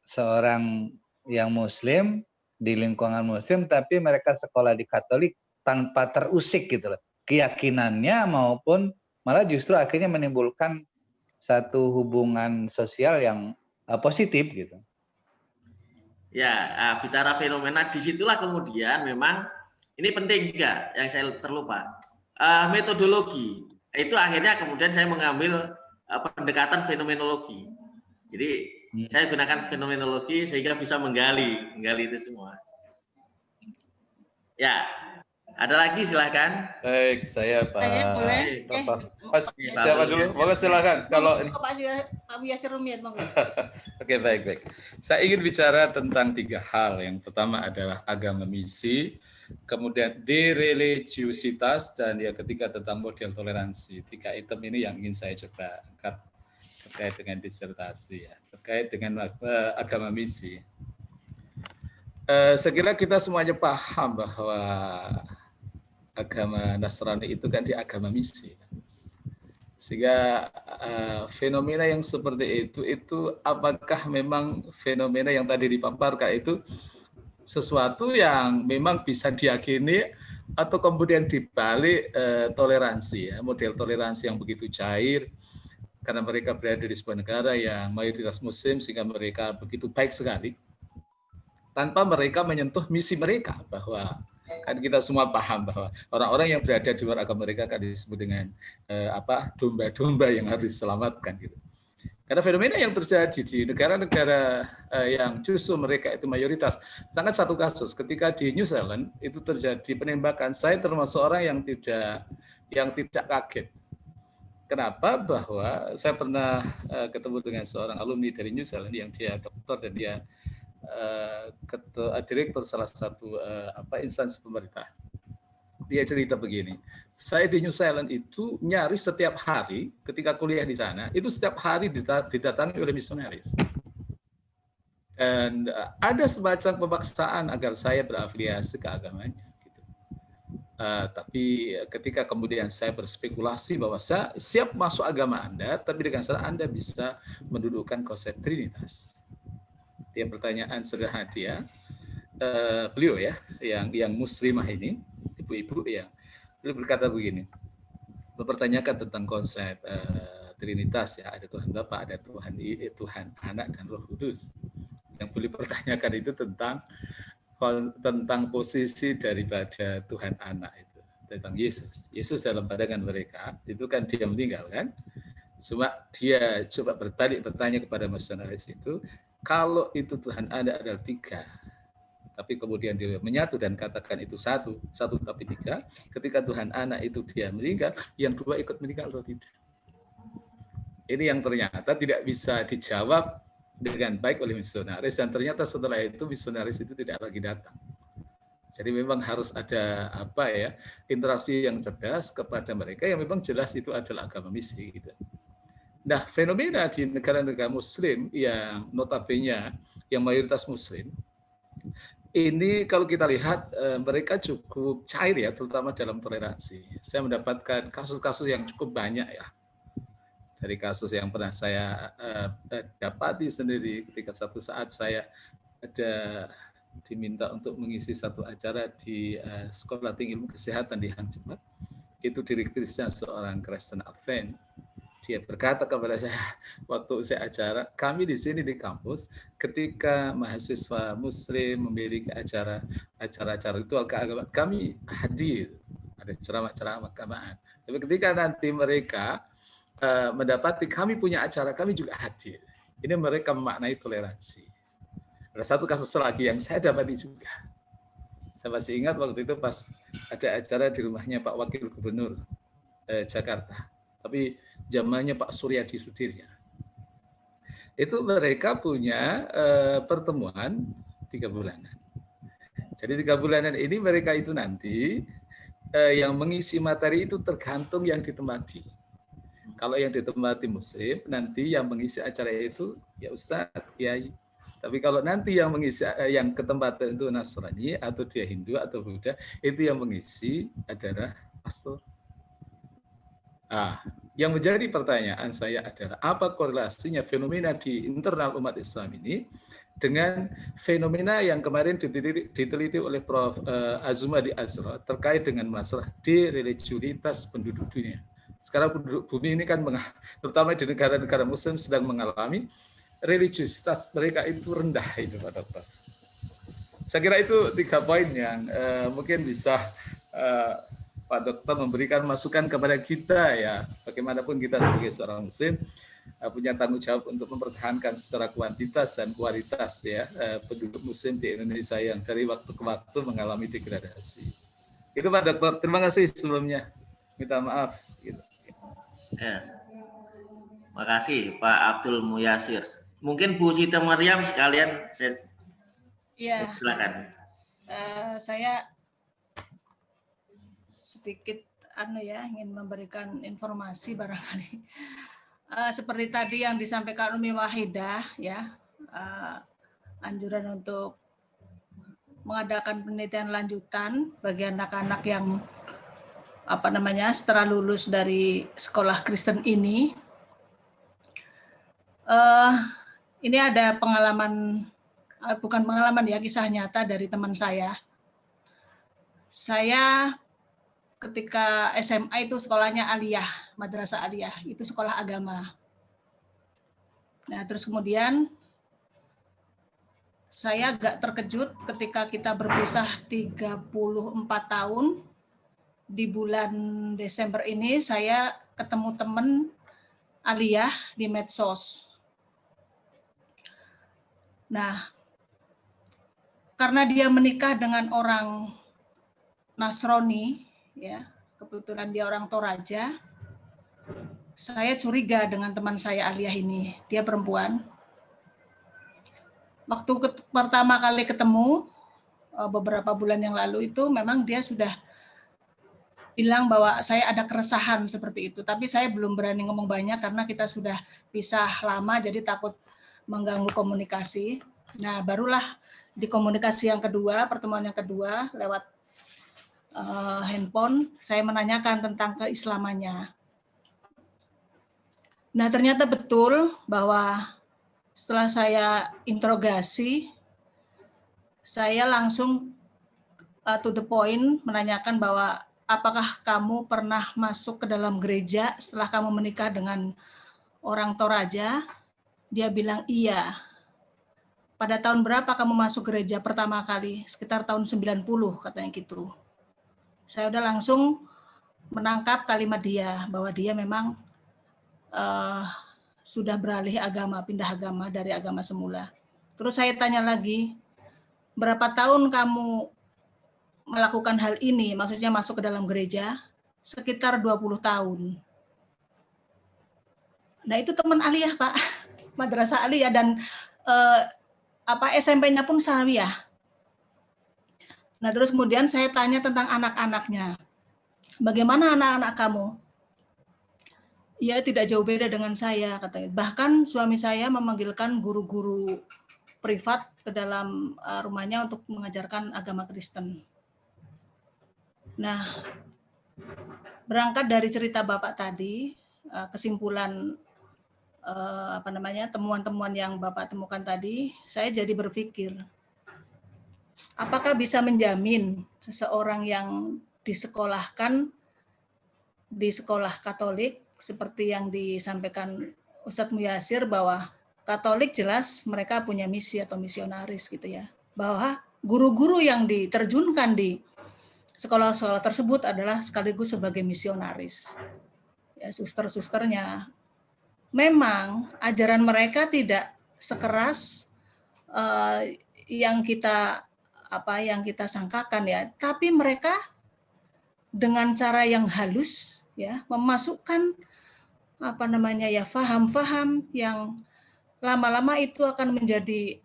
seorang yang Muslim di lingkungan Muslim, tapi mereka sekolah di Katolik tanpa terusik gitu loh. Keyakinannya maupun malah justru akhirnya menimbulkan satu hubungan sosial yang positif gitu. Ya, bicara fenomena, disitulah kemudian memang ini penting juga yang saya terlupa. Metodologi itu akhirnya kemudian saya mengambil pendekatan fenomenologi. Jadi saya gunakan fenomenologi sehingga bisa menggali itu semua. Ya, ada lagi silahkan. Baik, saya Pak. Saya boleh. Siapa dulu? Monggo silakan. Kalau Pak Yasir Rumiat, monggo. Oke, baik. Saya ingin bicara tentang 3 hal. Yang pertama adalah agama misi, kemudian dereligiositas, dan yang ketiga tentang model toleransi. 3 item ini yang ingin saya coba angkat terkait dengan disertasi, ya, terkait dengan agama misi. Saya kira kita semuanya paham bahwa agama Nasrani itu kan di agama misi. Sehingga fenomena yang seperti itu apakah memang fenomena yang tadi dipaparkan itu sesuatu yang memang bisa diyakini atau kemudian dibalik toleransi, ya, model toleransi yang begitu cair karena mereka berada di sebuah negara yang mayoritas Muslim sehingga mereka begitu baik sekali tanpa mereka menyentuh misi mereka, bahwa kan kita semua paham bahwa orang-orang yang berada di luar agama mereka akan disebut dengan domba-domba yang harus diselamatkan gitu. Karena fenomena yang terjadi di negara-negara yang justru mereka itu mayoritas, sangat satu kasus ketika di New Zealand itu terjadi penembakan. Saya termasuk orang yang tidak kaget. Kenapa? Bahwa saya pernah ketemu dengan seorang alumni dari New Zealand yang dia dokter dan dia direktur salah satu instansi pemerintah. Dia cerita begini, saya di New Zealand itu nyaris setiap hari ketika kuliah di sana, itu setiap hari didatangi oleh misionaris. Dan ada semacam pemaksaan agar saya berafiliasi ke agamanya. Gitu. Tapi ketika kemudian saya berspekulasi bahwa saya siap masuk agama Anda, tapi dengan syarat Anda bisa mendudukkan konsep Trinitas. Dia pertanyaan sederhana dia, beliau ya, yang muslimah ini, ibu-ibu yang beliau berkata begini, mempertanyakan tentang konsep Trinitas, ya, ada Tuhan Bapa, ada Tuhan Anak dan Roh Kudus. Yang beliau pertanyakan itu tentang posisi daripada Tuhan Anak itu, tentang Yesus. Yesus dalam pandangan mereka itu kan dia meninggal kan, cuma dia coba bertanya kepada misionaris itu, kalau itu Tuhan Anda adalah 3, tapi kemudian dia menyatu dan katakan itu satu tapi 3, ketika Tuhan Anak itu dia meninggal, yang 2 ikut meninggal atau tidak? Ini yang ternyata tidak bisa dijawab dengan baik oleh misionaris, dan ternyata setelah itu misionaris itu tidak lagi datang. Jadi memang harus ada interaksi yang cerdas kepada mereka yang memang jelas itu adalah agama misi gitu. Nah, fenomena di negara-negara Muslim yang notabene yang mayoritas Muslim, ini kalau kita lihat mereka cukup cair ya, terutama dalam toleransi. Saya mendapatkan kasus-kasus yang cukup banyak ya. Dari kasus yang pernah saya dapati sendiri ketika satu saat saya diminta untuk mengisi satu acara di Sekolah Tinggi Ilmu Kesehatan di Hang Jebat. Itu direkturnya seorang Kristen Advent. Dia berkata kepada saya waktu saya acara, kami di sini di kampus ketika mahasiswa Muslim memiliki acara-acara ritual keagamaan, kami hadir, ada ceramah-ceramah keagamaan. Tapi ketika nanti mereka mendapati kami punya acara, kami juga hadir. Ini mereka memaknai toleransi. Ada satu kasus lagi yang saya dapati juga. Saya masih ingat waktu itu pas ada acara di rumahnya Pak Wakil Gubernur Jakarta. Tapi zamannya Pak Suryadi Sudirya. Itu mereka punya pertemuan 3 bulanan. Jadi 3 bulanan ini mereka itu nanti yang mengisi materi itu tergantung yang ditempati. Kalau yang ditempati Muslim, nanti yang mengisi acara itu ya Ustadz, Kiai. Tapi kalau nanti yang mengisi yang ketempatan itu Nasrani atau dia Hindu atau Buddha, itu yang mengisi adalah pastor. Yang menjadi pertanyaan saya adalah apa korelasinya fenomena di internal umat Islam ini dengan fenomena yang kemarin diteliti oleh Prof. Azumadi Azra terkait dengan masalah dereligiositas penduduk dunia. Sekarang penduduk bumi ini kan terutama di negara-negara Muslim sedang mengalami religiositas mereka itu rendah itu Pak Dokter. Saya kira itu 3 poin yang mungkin bisa Pak Dokter memberikan masukan kepada kita ya, bagaimanapun kita sebagai seorang Muslim punya tanggung jawab untuk mempertahankan secara kuantitas dan kualitas ya penduduk Muslim di Indonesia yang dari waktu ke waktu mengalami degradasi. Itu Pak Dokter, terima kasih sebelumnya. Minta maaf. Gitu. Ya. Makasih Pak Abdul Muyasir. Mungkin Bu Siti Maryam sekalian silakan. Saya sedikit ingin memberikan informasi barangkali seperti tadi yang disampaikan Umi Wahidah ya, anjuran untuk mengadakan penelitian lanjutan bagi anak-anak yang setelah lulus dari sekolah Kristen ini. Ini ada bukan pengalaman ya, kisah nyata dari teman saya. Saya ketika SMA itu sekolahnya aliyah, madrasah aliyah, itu sekolah agama. Nah, terus kemudian saya agak terkejut ketika kita berpisah 34 tahun. Di bulan Desember ini saya ketemu teman aliyah di medsos. Nah, karena dia menikah dengan orang Nasrani, ya, kebetulan dia orang Toraja, saya curiga dengan teman saya aliyah ini, dia perempuan. Waktu pertama kali ketemu, beberapa bulan yang lalu itu memang dia sudah bilang bahwa saya ada keresahan seperti itu, tapi saya belum berani ngomong banyak karena kita sudah pisah lama, jadi takut mengganggu komunikasi. Nah, barulah di komunikasi yang kedua, pertemuan yang kedua, lewat handphone, saya menanyakan tentang keislamannya. Nah, ternyata betul bahwa setelah saya interogasi, saya langsung to the point menanyakan bahwa apakah kamu pernah masuk ke dalam gereja setelah kamu menikah dengan orang Toraja? Dia bilang iya. Pada tahun berapa kamu masuk gereja pertama kali? Sekitar tahun 90 katanya gitu. Saya udah langsung menangkap kalimat dia bahwa dia memang sudah beralih agama, pindah agama dari agama semula. Terus saya tanya lagi, berapa tahun kamu melakukan hal ini, maksudnya masuk ke dalam gereja? Sekitar 20 tahun. Nah, itu teman aliyah, Pak. Madrasah aliyah dan SMP-nya pun Salawiyah. Nah, terus kemudian saya tanya tentang anak-anaknya. Bagaimana anak-anak kamu? Ya, tidak jauh beda dengan saya, katanya. Bahkan suami saya memanggilkan guru-guru privat ke dalam rumahnya untuk mengajarkan agama Kristen. Nah, berangkat dari cerita Bapak tadi, kesimpulan temuan-temuan yang Bapak temukan tadi, saya jadi berpikir, apakah bisa menjamin seseorang yang disekolahkan di sekolah Katolik seperti yang disampaikan Ustadz Muyasir bahwa Katolik jelas mereka punya misi atau misionaris gitu ya, bahwa guru-guru yang diterjunkan di sekolah-sekolah tersebut adalah sekaligus sebagai misionaris. Ya, suster-susternya. Memang ajaran mereka tidak sekeras yang kita sangkakan ya, tapi mereka dengan cara yang halus ya memasukkan faham-faham yang lama-lama itu akan menjadi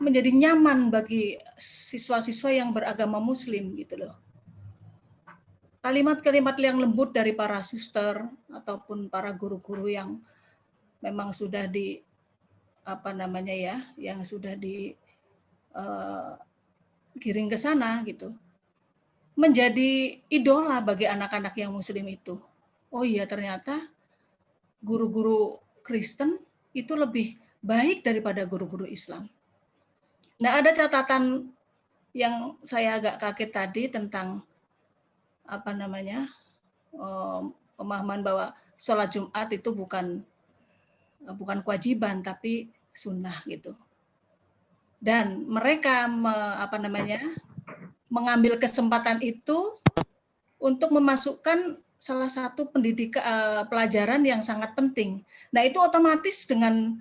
menjadi nyaman bagi siswa-siswa yang beragama Muslim gitu loh. Kalimat-kalimat yang lembut dari para suster ataupun para guru-guru yang memang sudah giring ke sana gitu. menjadi idola bagi anak-anak yang muslim itu. Oh iya, ternyata guru-guru Kristen itu lebih baik daripada guru-guru Islam. Nah, ada catatan yang saya agak kaget tadi tentang apa namanya, pemahaman bahwa sholat Jumat itu bukan kewajiban tapi sunnah gitu. Dan mereka mengambil kesempatan itu untuk memasukkan salah satu pelajaran yang sangat penting. Nah, itu otomatis dengan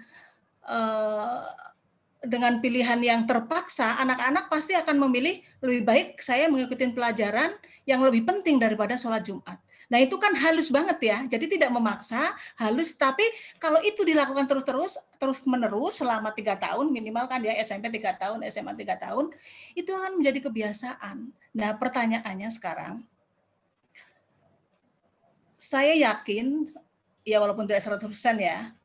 pilihan yang terpaksa, anak-anak pasti akan memilih lebih baik saya mengikuti pelajaran yang lebih penting daripada sholat Jumat. Nah, itu kan halus banget ya. Jadi tidak memaksa, halus, tapi kalau itu dilakukan terus-menerus selama 3 tahun, minimal kan ya, SMP 3 tahun, SMA 3 tahun, itu akan menjadi kebiasaan. Nah, pertanyaannya sekarang, saya yakin, ya walaupun tidak 100% ya,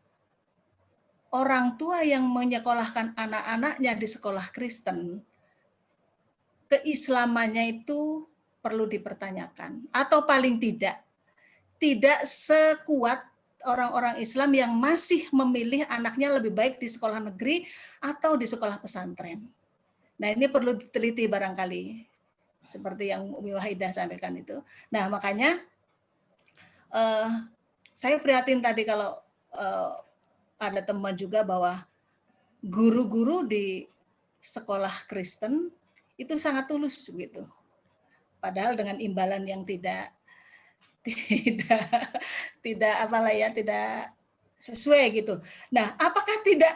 orang tua yang menyekolahkan anak-anaknya di sekolah Kristen, keislamannya itu perlu dipertanyakan. Atau paling tidak sekuat orang-orang Islam yang masih memilih anaknya lebih baik di sekolah negeri atau di sekolah pesantren. Nah, ini perlu diteliti barangkali, seperti yang Umi Wahidah sampaikan itu. Nah, makanya saya prihatin tadi kalau ada teman juga bahwa guru-guru di sekolah Kristen itu sangat tulus gitu. Padahal dengan imbalan yang tidak sesuai gitu. Nah, apakah tidak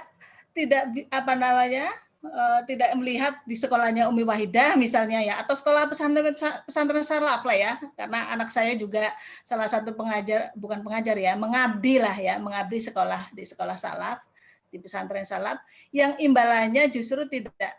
melihat di sekolahnya Umi Wahidah misalnya ya, atau sekolah pesantren salaf lah ya, karena anak saya juga salah satu mengabdi sekolah di sekolah salaf, di pesantren salaf, yang imbalannya justru tidak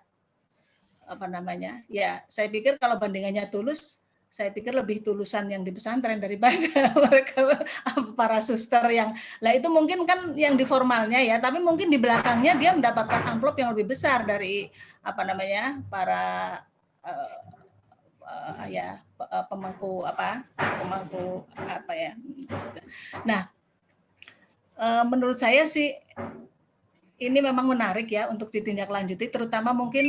saya pikir kalau bandingannya tulus, saya pikir lebih tulusan yang di pesantren daripada mereka para suster yang itu mungkin kan yang di formalnya ya, tapi mungkin di belakangnya dia mendapatkan amplop yang lebih besar dari para pemangku Nah, menurut saya sih ini memang menarik ya untuk ditindaklanjuti, terutama mungkin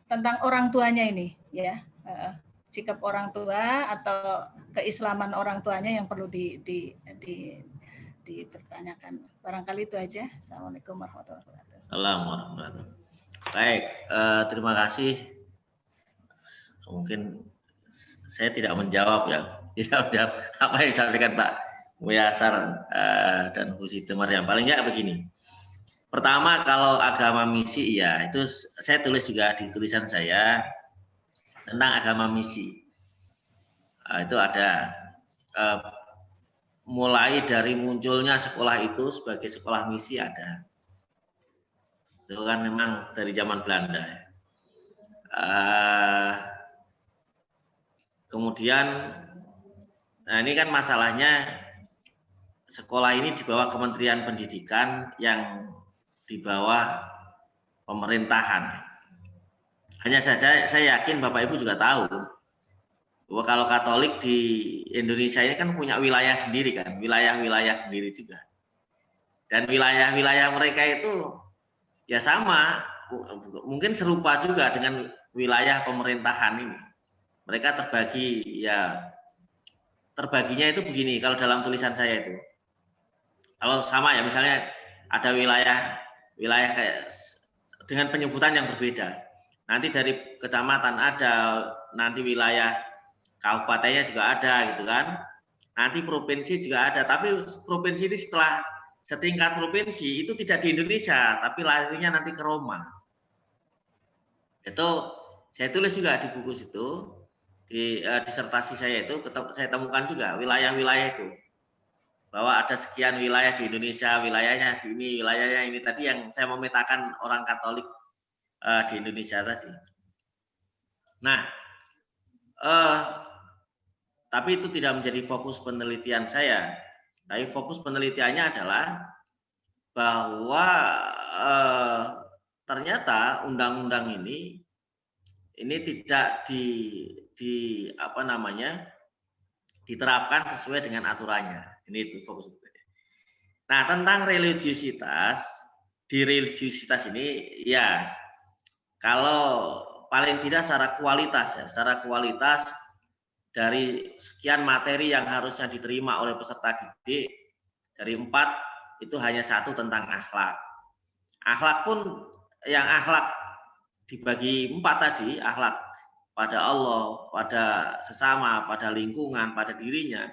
tentang orang tuanya ini ya. Sikap orang tua atau keislaman orang tuanya yang perlu dipertanyakan. Barangkali itu aja. Assalamualaikum warahmatullahi wabarakatuh. Assalamualaikum. Baik, terima kasih. Mungkin saya tidak menjawab apa yang disampaikan Pak Muyasar dan Bu Siti Maryam. Paling nggak begini. Pertama, kalau agama misi ya itu saya tulis juga di tulisan saya tentang agama misi. Itu ada mulai dari munculnya sekolah itu sebagai sekolah misi ada. Itu kan memang dari zaman Belanda. Kemudian, nah ini kan masalahnya sekolah ini di bawah Kementerian Pendidikan yang di bawah pemerintahan. Hanya saja saya yakin Bapak Ibu juga tahu bahwa kalau Katolik di Indonesia ini kan punya wilayah sendiri kan, wilayah-wilayah sendiri juga. Dan wilayah-wilayah mereka itu ya sama, mungkin serupa juga dengan wilayah pemerintahan ini. Mereka terbaginya itu begini kalau dalam tulisan saya itu. Kalau sama ya, misalnya ada wilayah kayak dengan penyebutan yang berbeda. Nanti dari kecamatan ada, nanti wilayah kabupatennya juga ada gitu kan. Nanti provinsi juga ada, tapi provinsi ini setelah setingkat provinsi itu tidak di Indonesia, tapi larinya nanti ke Roma. Itu saya tulis juga di buku situ, di disertasi saya itu saya temukan juga wilayah-wilayah itu. Bahwa ada sekian wilayah di Indonesia, wilayahnya sini, wilayahnya ini tadi yang saya memetakan orang Katolik di Indonesia tadi. Nah, tapi itu tidak menjadi fokus penelitian saya. Tapi fokus penelitiannya adalah bahwa ternyata undang-undang ini tidak diterapkan sesuai dengan aturannya. Ini itu fokus. Nah, tentang religiusitas, di religiusitas ini ya kalau paling tidak secara kualitas dari sekian materi yang harusnya diterima oleh peserta didik, dari 4 itu hanya 1 tentang akhlak. Akhlak pun yang akhlak dibagi 4 tadi, akhlak pada Allah, pada sesama, pada lingkungan, pada dirinya,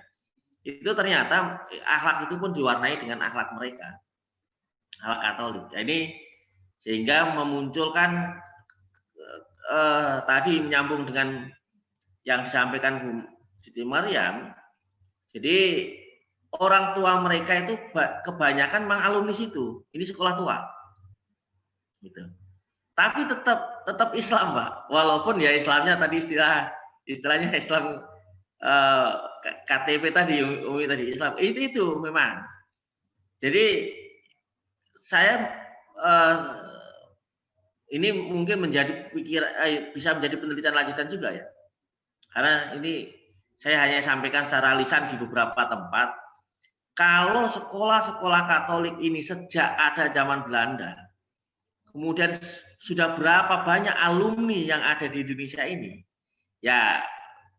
itu ternyata akhlak itu pun diwarnai dengan akhlak mereka, akhlak Katolik. Ini sehingga memunculkan tadi menyambung dengan yang disampaikan Bu Siti Maryam. Jadi orang tua mereka itu kebanyakan memang alumni situ. Ini sekolah tua. Gitu. Tapi tetap Islam, Pak. Walaupun ya Islamnya tadi istilahnya Islam KTP tadi, Umi tadi Islam. Itu memang. Jadi saya ini mungkin bisa menjadi penelitian lanjutan juga ya. Karena ini saya hanya sampaikan secara lisan di beberapa tempat. Kalau sekolah-sekolah Katolik ini sejak ada zaman Belanda, kemudian sudah berapa banyak alumni yang ada di Indonesia ini, ya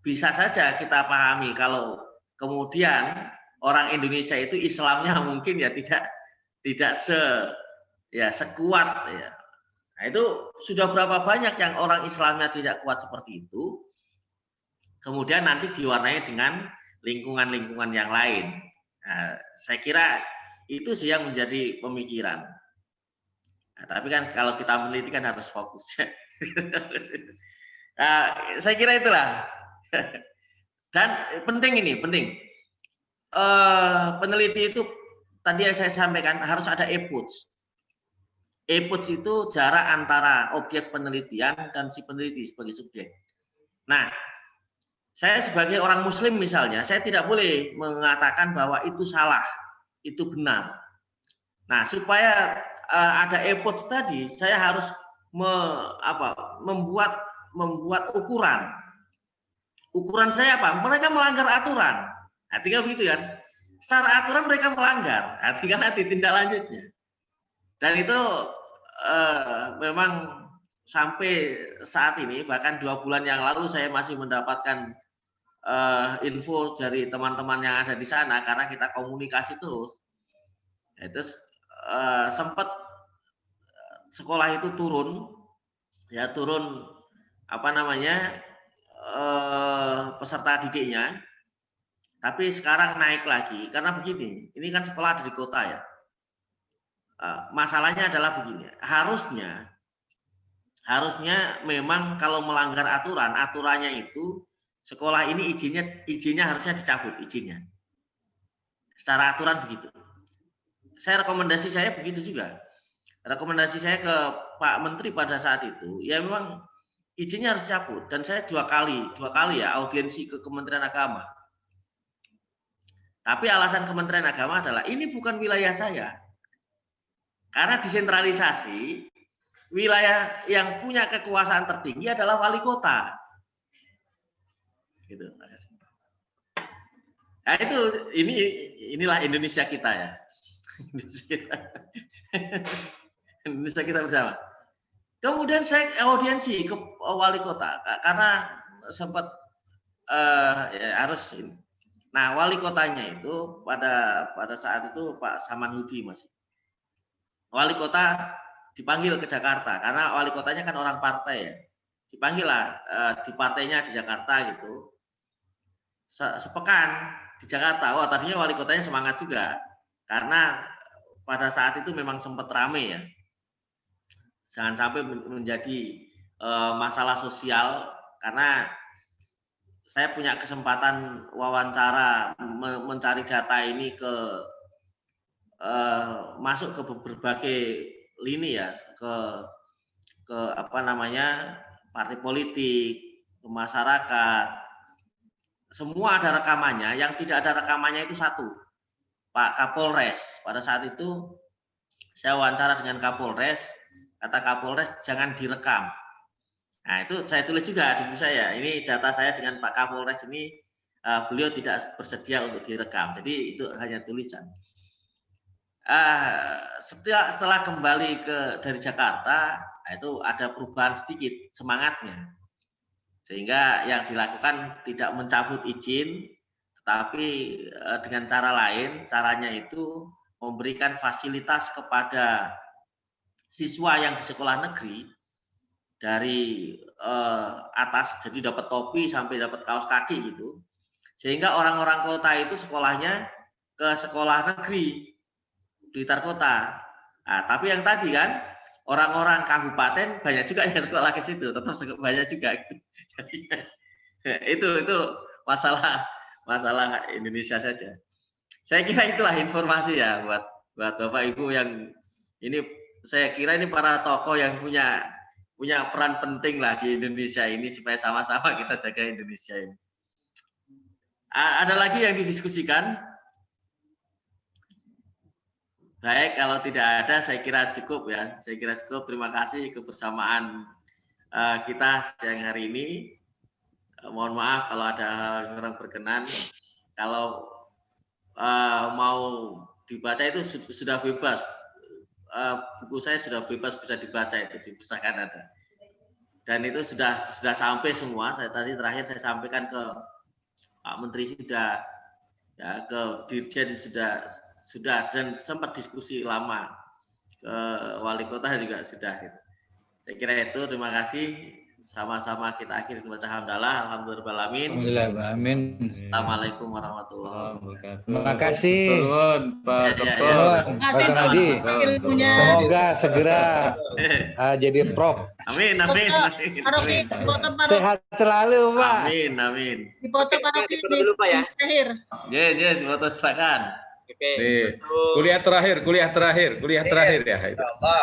bisa saja kita pahami kalau kemudian orang Indonesia itu Islamnya mungkin ya tidak sekuat ya. Nah, itu sudah berapa banyak yang orang Islamnya tidak kuat seperti itu, kemudian nanti diwarnai dengan lingkungan-lingkungan yang lain. Nah, saya kira itu sih yang menjadi pemikiran. Nah, tapi kan kalau kita meneliti kan harus fokus. Nah, saya kira itulah. Dan penting. Peneliti itu tadi yang saya sampaikan harus ada eputs. Eputs itu jarak antara objek penelitian dan si peneliti sebagai subjek. Nah, saya sebagai orang Muslim misalnya, saya tidak boleh mengatakan bahwa itu salah, itu benar. Nah, supaya ada epoch tadi, saya harus membuat ukuran. Ukuran saya apa? Mereka melanggar aturan. Nah, tinggal begitu kan. Secara aturan mereka melanggar. Nah, tinggal nanti tindak lanjutnya. Dan itu memang sampai saat ini, bahkan 2 bulan yang lalu saya masih mendapatkan info dari teman-teman yang ada di sana karena kita komunikasi terus. Itu sempat sekolah itu turun peserta didiknya, tapi sekarang naik lagi karena begini. Ini kan sekolah ada di kota ya. Masalahnya adalah begini. Harusnya memang kalau melanggar aturannya itu sekolah ini izinnya harusnya dicabut izinnya. Secara aturan begitu. Rekomendasi saya begitu juga. Rekomendasi saya ke Pak Menteri pada saat itu, ya memang izinnya harus dicabut. Dan saya dua kali ya audiensi ke Kementerian Agama. Tapi alasan Kementerian Agama adalah ini bukan wilayah saya. Karena desentralisasi, wilayah yang punya kekuasaan tertinggi adalah wali kota. Gitu. Nah, inilah Indonesia kita ya. Indonesia kita bersama. Kemudian saya audiensi ke wali kota karena sempat harus ini. Nah, wali kotanya itu pada saat itu Pak Samanhudi masih. Wali kota dipanggil ke Jakarta karena wali kotanya kan orang partai ya. Dipanggil lah di partainya di Jakarta gitu. Sepekan di Jakarta. Wah, tadinya wali kotanya semangat juga karena pada saat itu memang sempat rame ya. Jangan sampai menjadi masalah sosial karena saya punya kesempatan wawancara mencari data ini masuk ke berbagai lini ya, ke partai politik, ke masyarakat. Semua ada rekamannya, yang tidak ada rekamannya itu satu, Pak Kapolres. Pada saat itu saya wawancara dengan Kapolres, kata Kapolres jangan direkam. Nah, itu saya tulis juga di buku saya. Ini data saya dengan Pak Kapolres ini, beliau tidak bersedia untuk direkam. Jadi itu hanya tulisan. Setelah kembali dari Jakarta, itu ada perubahan sedikit semangatnya. Sehingga yang dilakukan tidak mencabut izin, tetapi dengan cara lain. Caranya itu memberikan fasilitas kepada siswa yang di sekolah negeri dari atas, jadi dapat topi sampai dapat kaos kaki gitu, sehingga orang-orang kota itu sekolahnya ke sekolah negeri Blitar Kota. Nah, tapi yang tadi kan orang-orang kabupaten banyak juga yang sekolah ke situ, tetap banyak juga. Jadi itu masalah Indonesia saja. Saya kira itulah informasi ya buat Bapak Ibu yang ini. Saya kira ini para tokoh yang punya peran penting lah di Indonesia ini supaya sama-sama kita jaga Indonesia ini. Ada lagi yang didiskusikan? Baik, kalau tidak ada saya kira cukup ya. Saya kira cukup. Terima kasih kebersamaan kita siang hari ini. Mohon maaf kalau ada hal yang kurang berkenan. Kalau mau dibaca itu sudah bebas. Buku saya sudah bebas bisa dibaca, itu di pustakaan ada, dan itu sudah sampai semua. Saya tadi terakhir saya sampaikan ke Pak Menteri sudah, ya, ke Dirjen sudah dan sempat diskusi lama, ke Wali Kota juga sudah. Gitu. Saya kira itu. Terima kasih. Sama-sama kita akhiri membaca hamdalah. Alhamdulillahirobbilalamin. Amin. Assalamualaikum warahmatullahi wabarakatuh. Terima kasih. Pak Dokter. Terima kasih Pak Pak Haji. ilmunya. Semoga segera jadi prof. Amin. Paroki foto Paroki. Sehat selalu, Pak. Amin. Di foto Paroki dulu Pak ya. Akhir. Ya, foto silakan. Oke. Nih, kuliah terakhir ya itu. 1,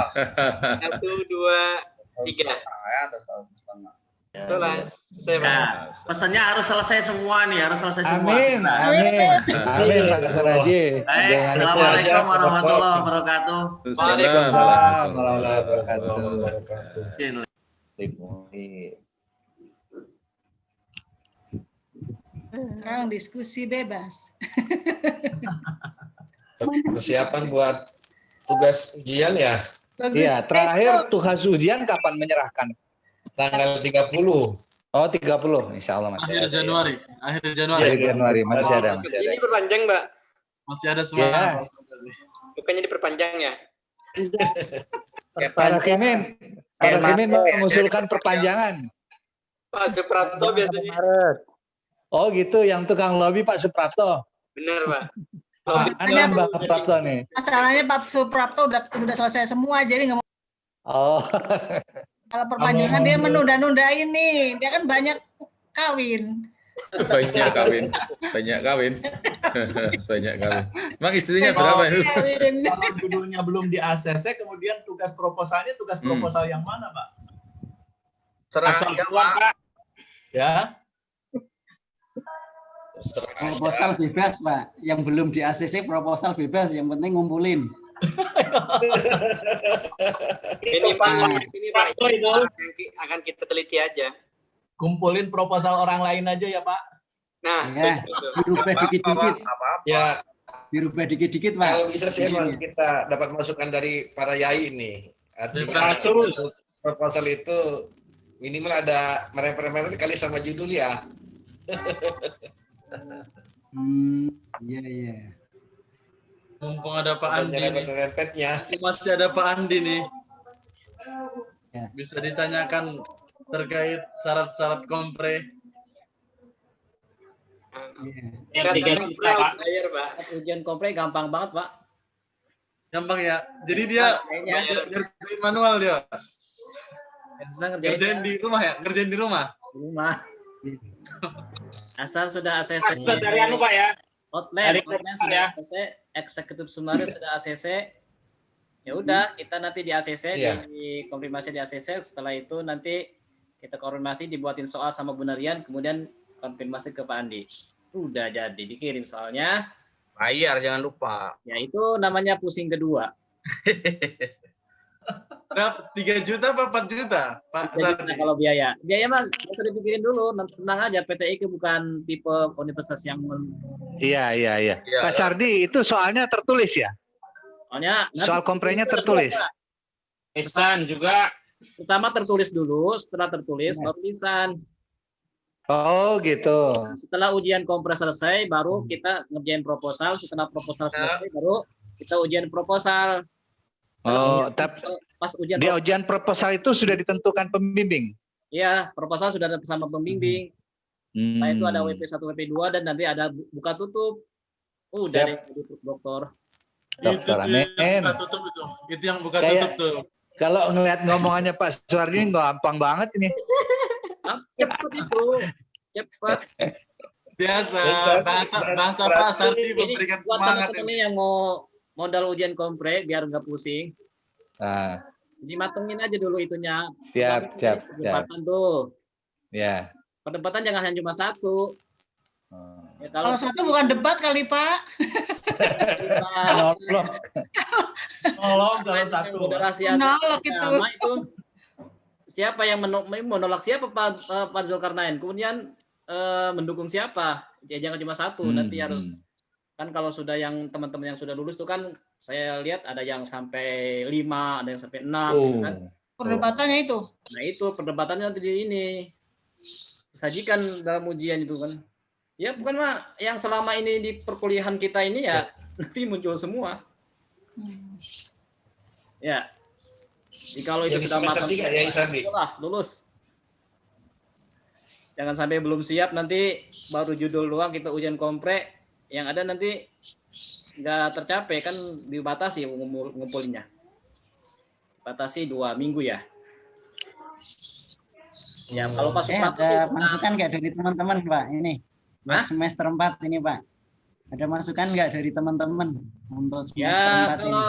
2, 3. Selesai, Pak. Ya, pesannya harus selesai semua nih, harus selesai semua. Amin. Pak Dr. Haji. Baik, assalamualaikum warahmatullahi wabarakatuh. Waalaikumsalam warahmatullahi wabarakatuh. Sekarang diskusi bebas. Persiapan buat tugas ujian ya, Iya, terakhir tugas ujian kapan menyerahkan? tanggal 30. Oh, 30. Insya Allah masih Akhir ada. Januari. Akhir Januari masih ada. Ini perpanjang, Mbak. Masih ada semangat. Ya. Bukannya diperpanjang ya? Para Kemen mengusulkan perpanjangan. Pak Suprapto biasanya. Oh gitu, yang tukang lobby Pak Suprapto. Benar, Pak. Anda Pak Suprapto nih. Masalahnya Pak Suprapto udah selesai semua, jadi nggak mau. Oh, Kalau perpanjangan dia menunda-nundain nih, dia kan banyak kawin. Banyak kawin. Emang istrinya berapa itu? Kawin. Kalau judulnya belum di ACC, kemudian tugas proposalnya tugas proposal yang mana, Pak? Serahkan Pak. Ya. Proposal bebas, Pak. Yang belum di ACC proposal bebas, yang penting ngumpulin. Ini Pak, itu akan kita teliti aja. Kumpulin proposal orang lain aja ya, Pak. Nah, Ya, dirubah dikit-dikit. Ya, Dirubah dikit-dikit, Pak. kalau bisa sih emang kita dapat masukan dari para yai ini. Artinya proposal itu minimal ada merempet-merempet kali sama judul ya. Iya. Mumpung ada Pak Andi nih. Merempet-merempetnya. Masih ada Pak Andi nih. Ya. Bisa ditanyakan terkait syarat-syarat kompre. bayar, Pak. Ujian kompre gampang banget, Pak. Gampang ya. Jadi dia ngerjain manual dia. Ngerjain di rumah ya? Ngerjain di rumah? Rumah. Asal sudah ACC. Dari anu Pak ya. Outline sudah ACC, eksekutif summary sudah ACC. Ya udah, kita nanti di ACC, di konfirmasi di ACC. Setelah itu nanti kita konfirmasi, dibuatin soal sama Bu Narian, kemudian konfirmasi ke Pak Andi. Udah jadi, dikirim soalnya. Bayar jangan lupa. Ya itu namanya pusing kedua. Berapa? 3 juta apa 4 juta, Pak 3 juta Sardi? kalau biaya. Biaya mah nggak usah dipikirin dulu, tenang aja. PTIQ bukan tipe universitas yang Iya. Pak Sardi, itu soalnya tertulis ya? soalnya Soal komprehnya tertulis. lisan juga. Pertama tertulis dulu, setelah tertulis baru lisan. Oh gitu. Setelah ujian kompres selesai, baru kita ngerjain proposal. Setelah proposal selesai, baru kita ujian proposal. Oh, tapi Pas ujian di ujian proposal itu sudah ditentukan pembimbing. Iya, proposal sudah ada bersama pembimbing. Setelah itu ada WP1, WP2, dan nanti ada buka tutup. Udah deh, dokter. Dokter, amin. Buka tutup itu. Itu yang buka Kayak- tutup tuh. Kalau ngelihat ngomongannya Pak Suwardi gampang banget ini. Cepat itu, cepat. Biasa, bahasa Pak Sardi memberikan Buat semangat teman-teman ini. yang mau modal ujian kompre biar nggak pusing. Ah, Jadi matengin aja dulu itunya. siap. Perdebatan tuh. Ya. Perdebatan jangan hanya cuma satu. Ya, Kalau satu bukan debat kali Pak. Nolong. Tolong kalau satu. Moderasi Menolak itu. agama itu. Siapa yang menolak siapa Pak Zulkarnain? Kemudian mendukung siapa? Ya, jangan cuma satu. Nanti harus kan kalau sudah yang teman-teman yang sudah lulus itu kan saya lihat ada yang sampai 5, ada yang sampai 6 kan. Perdebatannya itu. Nah, itu perdebatannya nanti di ini disajikan dalam ujian itu kan. Ya bukan mah yang selama ini di perkuliahan kita ini ya nanti muncul semua. Ya. Jadi kalau itu Jadi sudah semester matang, 3 ya, Isardi? lulus. Jangan sampai belum siap nanti baru judul doang kita ujian kompre, yang ada nanti nggak tercapai kan, dibatasi ngumpulinnya. Batasi 2 minggu ya. Ya kalau masuk ada masukan nggak dari teman-teman Pak ini? Buat semester 4 ini Pak. Ada masukan nggak dari teman-teman untuk semester 4 ini?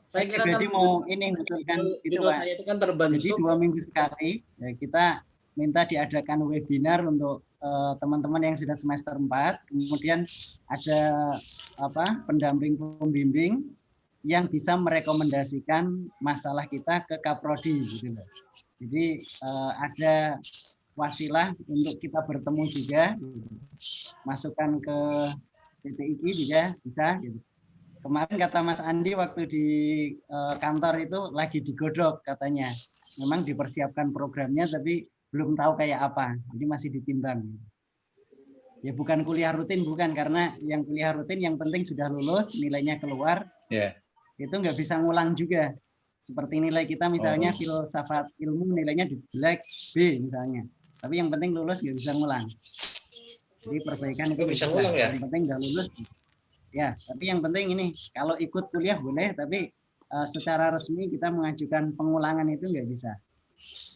Saya kira jadi kan mau ini mengusulkan itu judul Pak. saya itu kan terbentuk. Jadi 2 minggu sekali ya kita minta diadakan webinar untuk teman-teman yang sudah semester 4. Kemudian ada pendamping pembimbing yang bisa merekomendasikan masalah kita ke Kaprodi gitu loh. Jadi ada wasilah untuk kita bertemu juga, masukkan ke PTIQ juga bisa gitu. Kemarin kata Mas Andi waktu di kantor itu lagi digodok katanya. Memang dipersiapkan programnya tapi belum tahu kayak apa. Jadi masih ditimbang. Ya bukan kuliah rutin, bukan, karena yang kuliah rutin yang penting sudah lulus, nilainya keluar. Itu nggak bisa ngulang juga. Seperti nilai kita misalnya filsafat ilmu nilainya jelek B misalnya. Tapi yang penting lulus nggak bisa ngulang. Jadi perbaikan itu bisa ngulang ya? Yang penting nggak lulus. Ya, tapi yang penting ini kalau ikut kuliah boleh, tapi secara resmi kita mengajukan pengulangan itu nggak bisa.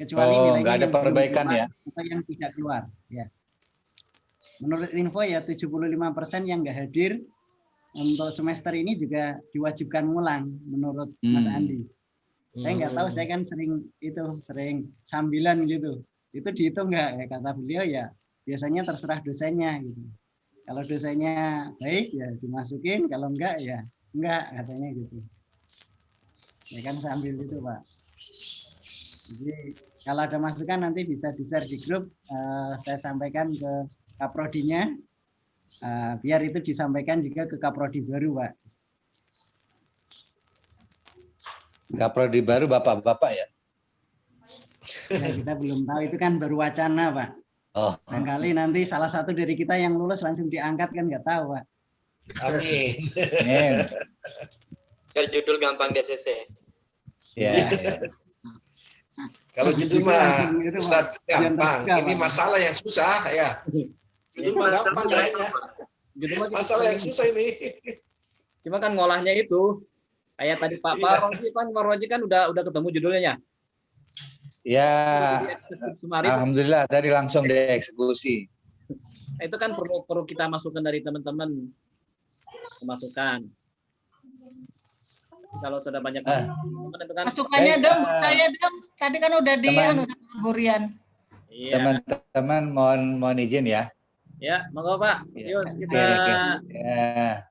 Kecuali nilainya nggak ada yang perbaikan belum ya? Atau yang tidak keluar. Ya. Menurut info ya 75% yang nggak hadir untuk semester ini juga diwajibkan ngulang menurut Mas Andi. Saya nggak tahu, saya kan sering sambilan gitu. Itu dihitung nggak ya, kata beliau ya biasanya terserah dosennya gitu. Kalau dosennya baik ya dimasukin, kalau enggak ya enggak katanya gitu. Ya kan sambil gitu Pak. Jadi kalau ada masukan nanti bisa di-share di grup, saya sampaikan ke Kaprodinya, biar itu disampaikan juga ke Kaprodi baru Pak. Kaprodi baru bapak-bapak ya? Ya, kita belum tahu, itu kan baru wacana Pak. Barangkali nanti salah satu dari kita yang lulus langsung diangkat kan nggak tahu Pak. Amin. Biar judul gampang di ACC. Ya. Kalau judul mah Ustaz gampang, ini masalah yang susah ya. Judul mah gampang kayaknya. Masalah yang susah ini. Cuma kan ngolahnya itu kayak tadi Pak Roji kan udah ketemu judulnya. Ya, alhamdulillah tadi langsung dieksekusi. Itu kan perlu kita masukkan dari teman-teman, masukan. Kalau sudah banyak masukannya dong, saya dong. Tadi kan udah di Burian. Teman-teman mohon izin ya. Ya, monggo Pak. Yuk kita Ya.